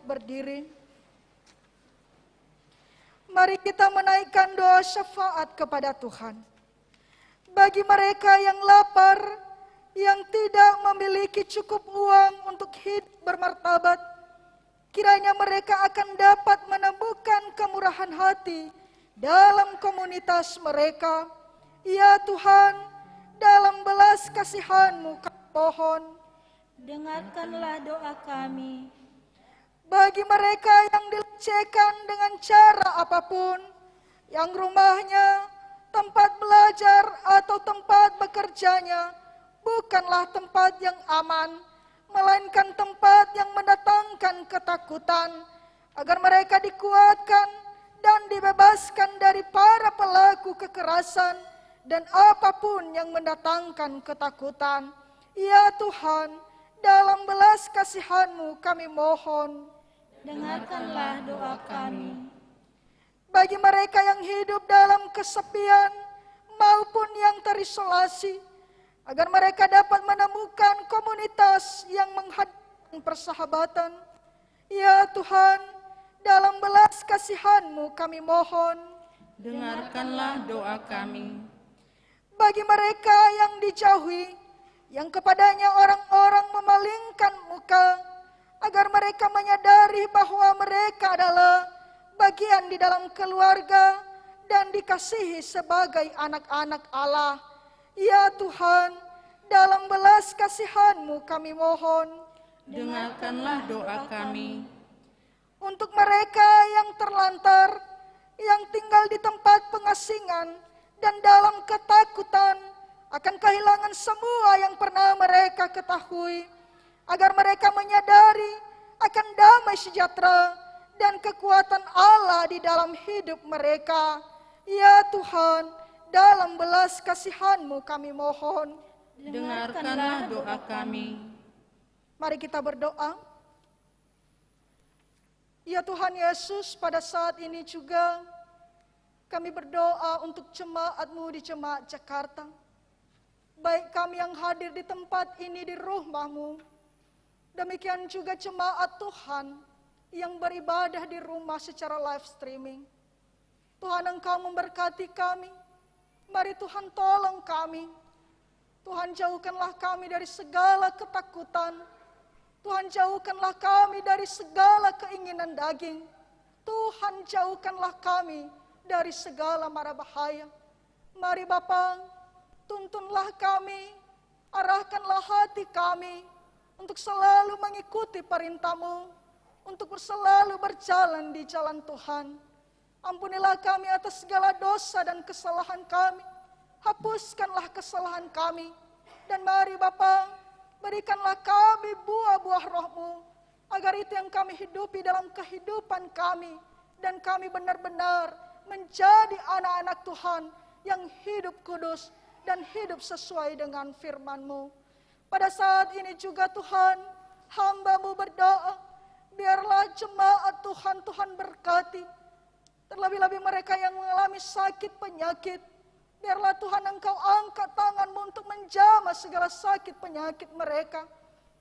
Berdiri. Mari kita menaikkan doa syafaat kepada Tuhan. Bagi mereka yang lapar, yang tidak memiliki cukup uang untuk hidup bermartabat, kiranya mereka akan dapat menemukan kemurahan hati dalam komunitas mereka. Ya Tuhan, dalam belas kasihan-Mu kami mohon, dengarkanlah doa kami. Bagi mereka yang dilecehkan dengan cara apapun, yang rumahnya, tempat belajar atau tempat bekerjanya bukanlah tempat yang aman, melainkan tempat yang mendatangkan ketakutan, agar mereka dikuatkan dan dibebaskan dari para pelaku kekerasan dan apapun yang mendatangkan ketakutan. Ya Tuhan, dalam belas kasihan-Mu kami mohon, dengarkanlah doa kami. bagi mereka yang hidup dalam kesepian maupun yang terisolasi, agar mereka dapat menemukan komunitas yang menghadirkan persahabatan. Ya Tuhan, dalam belas kasihan-Mu kami mohon, dengarkanlah doa kami. bagi mereka yang dijauhi, yang kepadanya orang-orang memalingkan muka, agar mereka menyadari bahwa mereka adalah bagian di dalam keluarga dan dikasihi sebagai anak-anak Allah. Ya Tuhan, dalam belas kasihan-Mu kami mohon, dengarkanlah doa kami. untuk mereka yang terlantar, yang tinggal di tempat pengasingan dan dalam ketakutan akan kehilangan semua yang pernah mereka ketahui, agar mereka menyadari akan damai sejahtera dan kekuatan Allah di dalam hidup mereka. Ya Tuhan, dalam belas kasihan-Mu kami mohon, dengarkanlah doa kami. Mari kita berdoa. Ya Tuhan Yesus, pada saat ini juga kami berdoa untuk jemaat-Mu di Jemaat Jakarta. Baik kami yang hadir di tempat ini di rumah-Mu, demikian juga jemaat Tuhan yang beribadah di rumah secara live streaming. Tuhan, Engkau memberkati kami. Mari Tuhan tolong kami. Tuhan, jauhkanlah kami dari segala ketakutan. Tuhan, jauhkanlah kami dari segala keinginan daging. Tuhan, jauhkanlah kami dari segala mara bahaya. Mari Bapa, tuntunlah kami, arahkanlah hati kami untuk selalu mengikuti perintah-Mu, untuk selalu berjalan di jalan Tuhan. Ampunilah kami atas segala dosa dan kesalahan kami. Hapuskanlah kesalahan kami. Dan mari Bapa, berikanlah kami buah-buah Roh-Mu, agar itu yang kami hidupi dalam kehidupan kami, dan kami benar-benar menjadi anak-anak Tuhan yang hidup kudus dan hidup sesuai dengan firman-Mu. Pada saat ini juga Tuhan, hamba-Mu berdoa, biarlah jemaat Tuhan, Tuhan berkati. Terlebih-lebih mereka yang mengalami sakit penyakit, biarlah Tuhan Engkau angkat tangan-Mu untuk menjamah segala sakit penyakit mereka.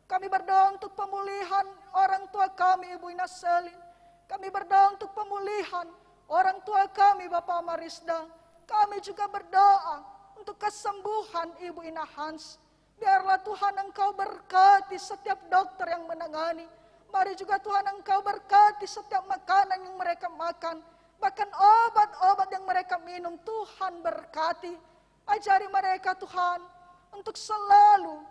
Kami berdoa untuk pemulihan orang tua kami, Ibu Ina Selin. Kami berdoa untuk pemulihan orang tua kami, Bapak Marisda. Kami juga berdoa untuk kesembuhan Ibu Ina Hans. Biarlah Tuhan Engkau berkati setiap dokter yang menangani. Mari juga Tuhan Engkau berkati setiap makanan yang mereka makan. Bahkan obat-obat yang mereka minum, Tuhan berkati. Ajari mereka Tuhan untuk selalu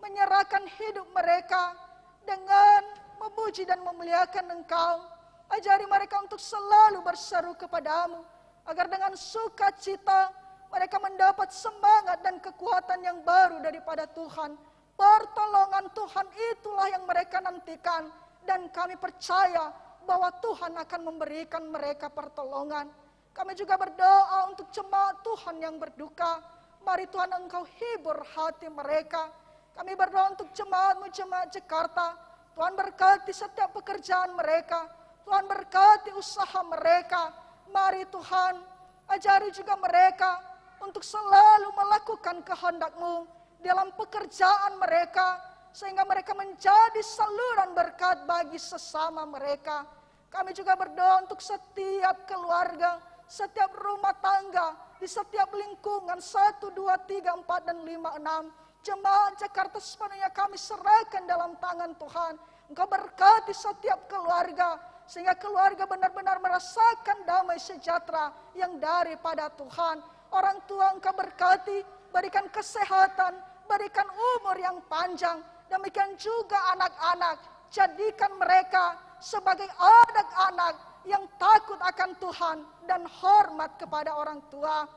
menyerahkan hidup mereka dengan memuji dan memuliakan Engkau. Ajari mereka untuk selalu berseru kepadamu, agar dengan sukacita mereka mendapat semangat dan kekuatan yang baru daripada Tuhan. Pertolongan Tuhan itulah yang mereka nantikan, dan kami percaya bahwa Tuhan akan memberikan mereka pertolongan. Kami juga berdoa untuk jemaat Tuhan yang berduka. Mari Tuhan Engkau hibur hati mereka. Kami berdoa untuk jemaat-Mu, Jemaat Jakarta. Tuhan berkati setiap pekerjaan mereka. Tuhan berkati usaha mereka. Mari Tuhan, ajari juga mereka untuk selalu melakukan kehendak-Mu dalam pekerjaan mereka, sehingga mereka menjadi saluran berkat bagi sesama mereka. Kami juga berdoa untuk setiap keluarga, setiap rumah tangga, di setiap lingkungan 1, 2, 3, 4, dan 5, 6. Jemaat Jakarta sepenuhnya kami serahkan dalam tangan Tuhan. Engkau berkati setiap keluarga, sehingga keluarga benar-benar merasakan damai sejahtera yang daripada Tuhan. Orang tua Engkau berkati, berikan kesehatan, berikan umur yang panjang. Demikian juga anak-anak, jadikan mereka sebagai anak-anak yang takut akan Tuhan dan hormat kepada orang tua.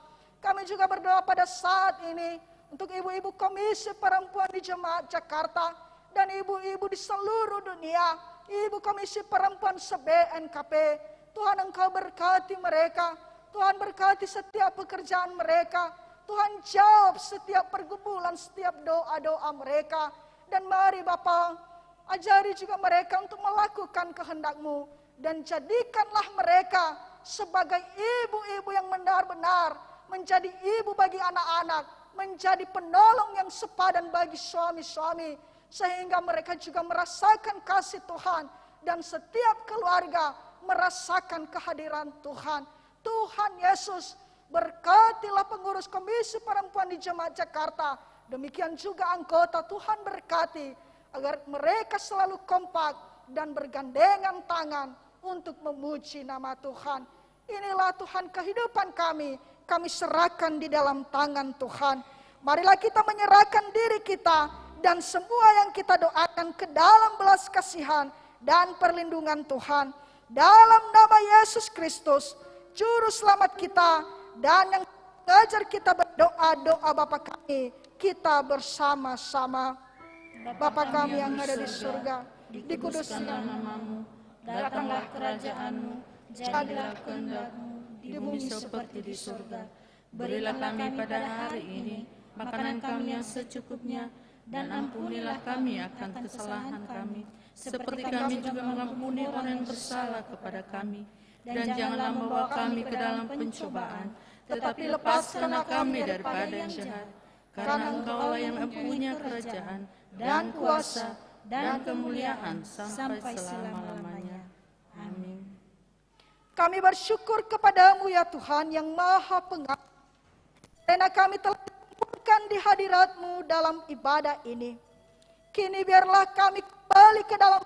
Kami juga berdoa pada saat ini untuk ibu-ibu Komisi Perempuan di Jemaat Jakarta. dan ibu-ibu di seluruh dunia, Ibu Komisi Perempuan se-BNKP. Tuhan Engkau berkati mereka, Tuhan berkati setiap pekerjaan mereka, Tuhan jawab setiap pergumulan, setiap doa-doa mereka. Dan mari Bapa, ajari juga mereka untuk melakukan kehendak-Mu. Dan jadikanlah mereka sebagai ibu-ibu yang benar-benar menjadi ibu bagi anak-anak, menjadi penolong yang sepadan bagi suami-suami, sehingga mereka juga merasakan kasih Tuhan dan setiap keluarga merasakan kehadiran Tuhan. Tuhan Yesus, berkatilah pengurus Komisi Perempuan di Jemaat Jakarta, demikian juga anggota. Tuhan berkati agar mereka selalu kompak dan bergandengan tangan untuk memuji nama Tuhan. Inilah Tuhan kehidupan kami serahkan di dalam tangan Tuhan. Marilah kita menyerahkan diri kita dan semua yang kita doakan ke dalam belas kasihan dan perlindungan Tuhan. Dalam nama Yesus Kristus, Juru Selamat kita, dan yang mengajar kita berdoa-doa Bapa kami, kita bersama-sama. Bapa kami yang ada di surga, dikuduskan namamu, datanglah kerajaan-Mu, jadilah kehendak-Mu di bumi seperti di surga. Berilah kami pada hari ini makanan kami yang secukupnya, dan ampunilah kami akan kesalahan kami, seperti kami juga mengampuni orang yang bersalah kepada kami. Dan janganlah membawa kami ke dalam pencobaan, tetapi lepaskanlah kami daripada yang jahat. Karena Engkau-lah yang mempunyai kerajaan, dan kuasa, dan kemuliaan sampai selama-lamanya. Amin. Kami bersyukur kepadamu ya Tuhan yang Maha Pengampun, karena kami telah dikumpulkan di hadirat-Mu dalam ibadah ini. Kini biarlah kami kembali ke dalam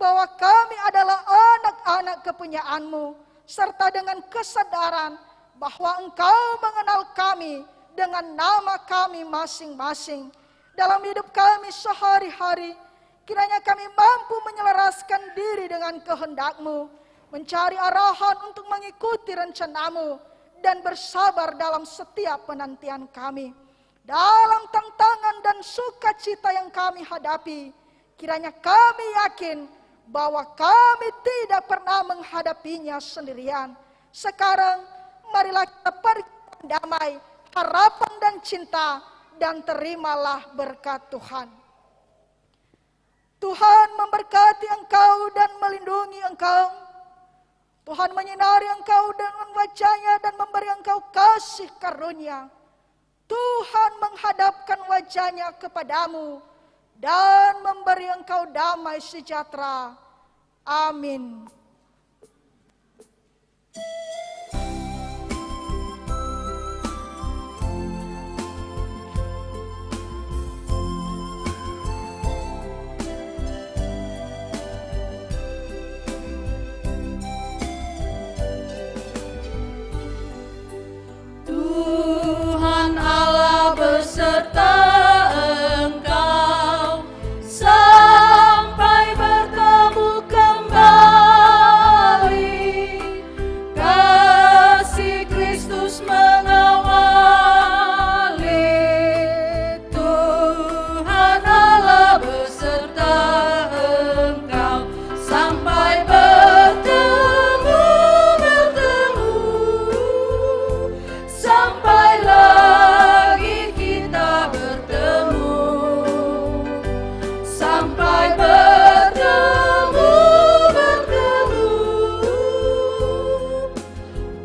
bahwa kami adalah anak-anak kepunyaan-Mu, serta dengan kesadaran bahwa Engkau mengenal kami dengan nama kami masing-masing. Dalam hidup kami sehari-hari, kiranya kami mampu menyelaraskan diri dengan kehendak-Mu, mencari arahan untuk mengikuti rencana-Mu, dan bersabar dalam setiap penantian kami. Dalam tantangan dan sukacita yang kami hadapi, kiranya kami yakin bahwa kami tidak pernah menghadapinya sendirian. Sekarang marilah kita pergi dengan damai, harapan dan cinta, dan terimalah berkat Tuhan. Tuhan memberkati engkau dan melindungi engkau. Tuhan menyinari engkau dengan wajah-Nya dan memberi engkau kasih karunia. Tuhan menghadapkan wajah-Nya kepadamu dan memberi engkau damai sejahtera. Amin. Tuhan Allah beserta engkau sampai bertemu kembali. Kasih Kristus mengawali. Tuhan Allah beserta engkau sampai bertemu, sampai lagi kita bertemu, sampai bertemu.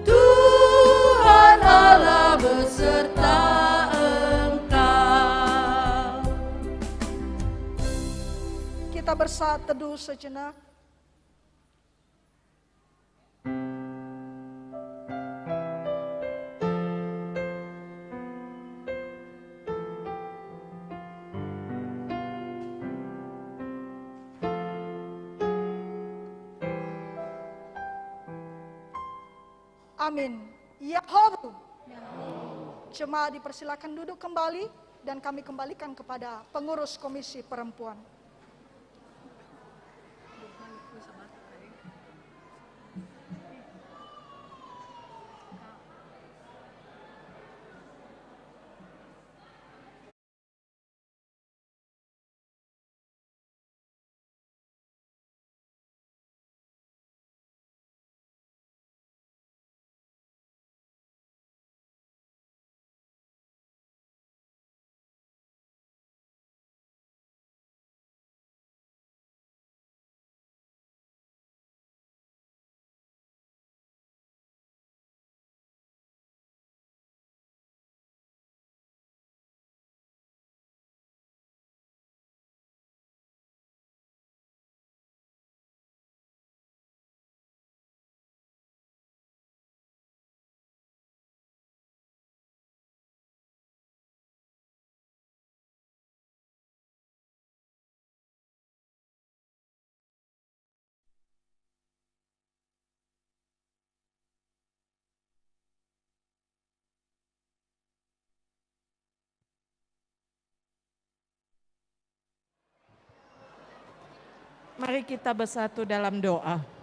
Tuhan Allah beserta engkau. Kita bersaat teduh sejenak. Amin. Yahoo. Jemaat dipersilakan duduk kembali dan kami kembalikan kepada pengurus Komisi Perempuan. Mari kita bersatu dalam doa.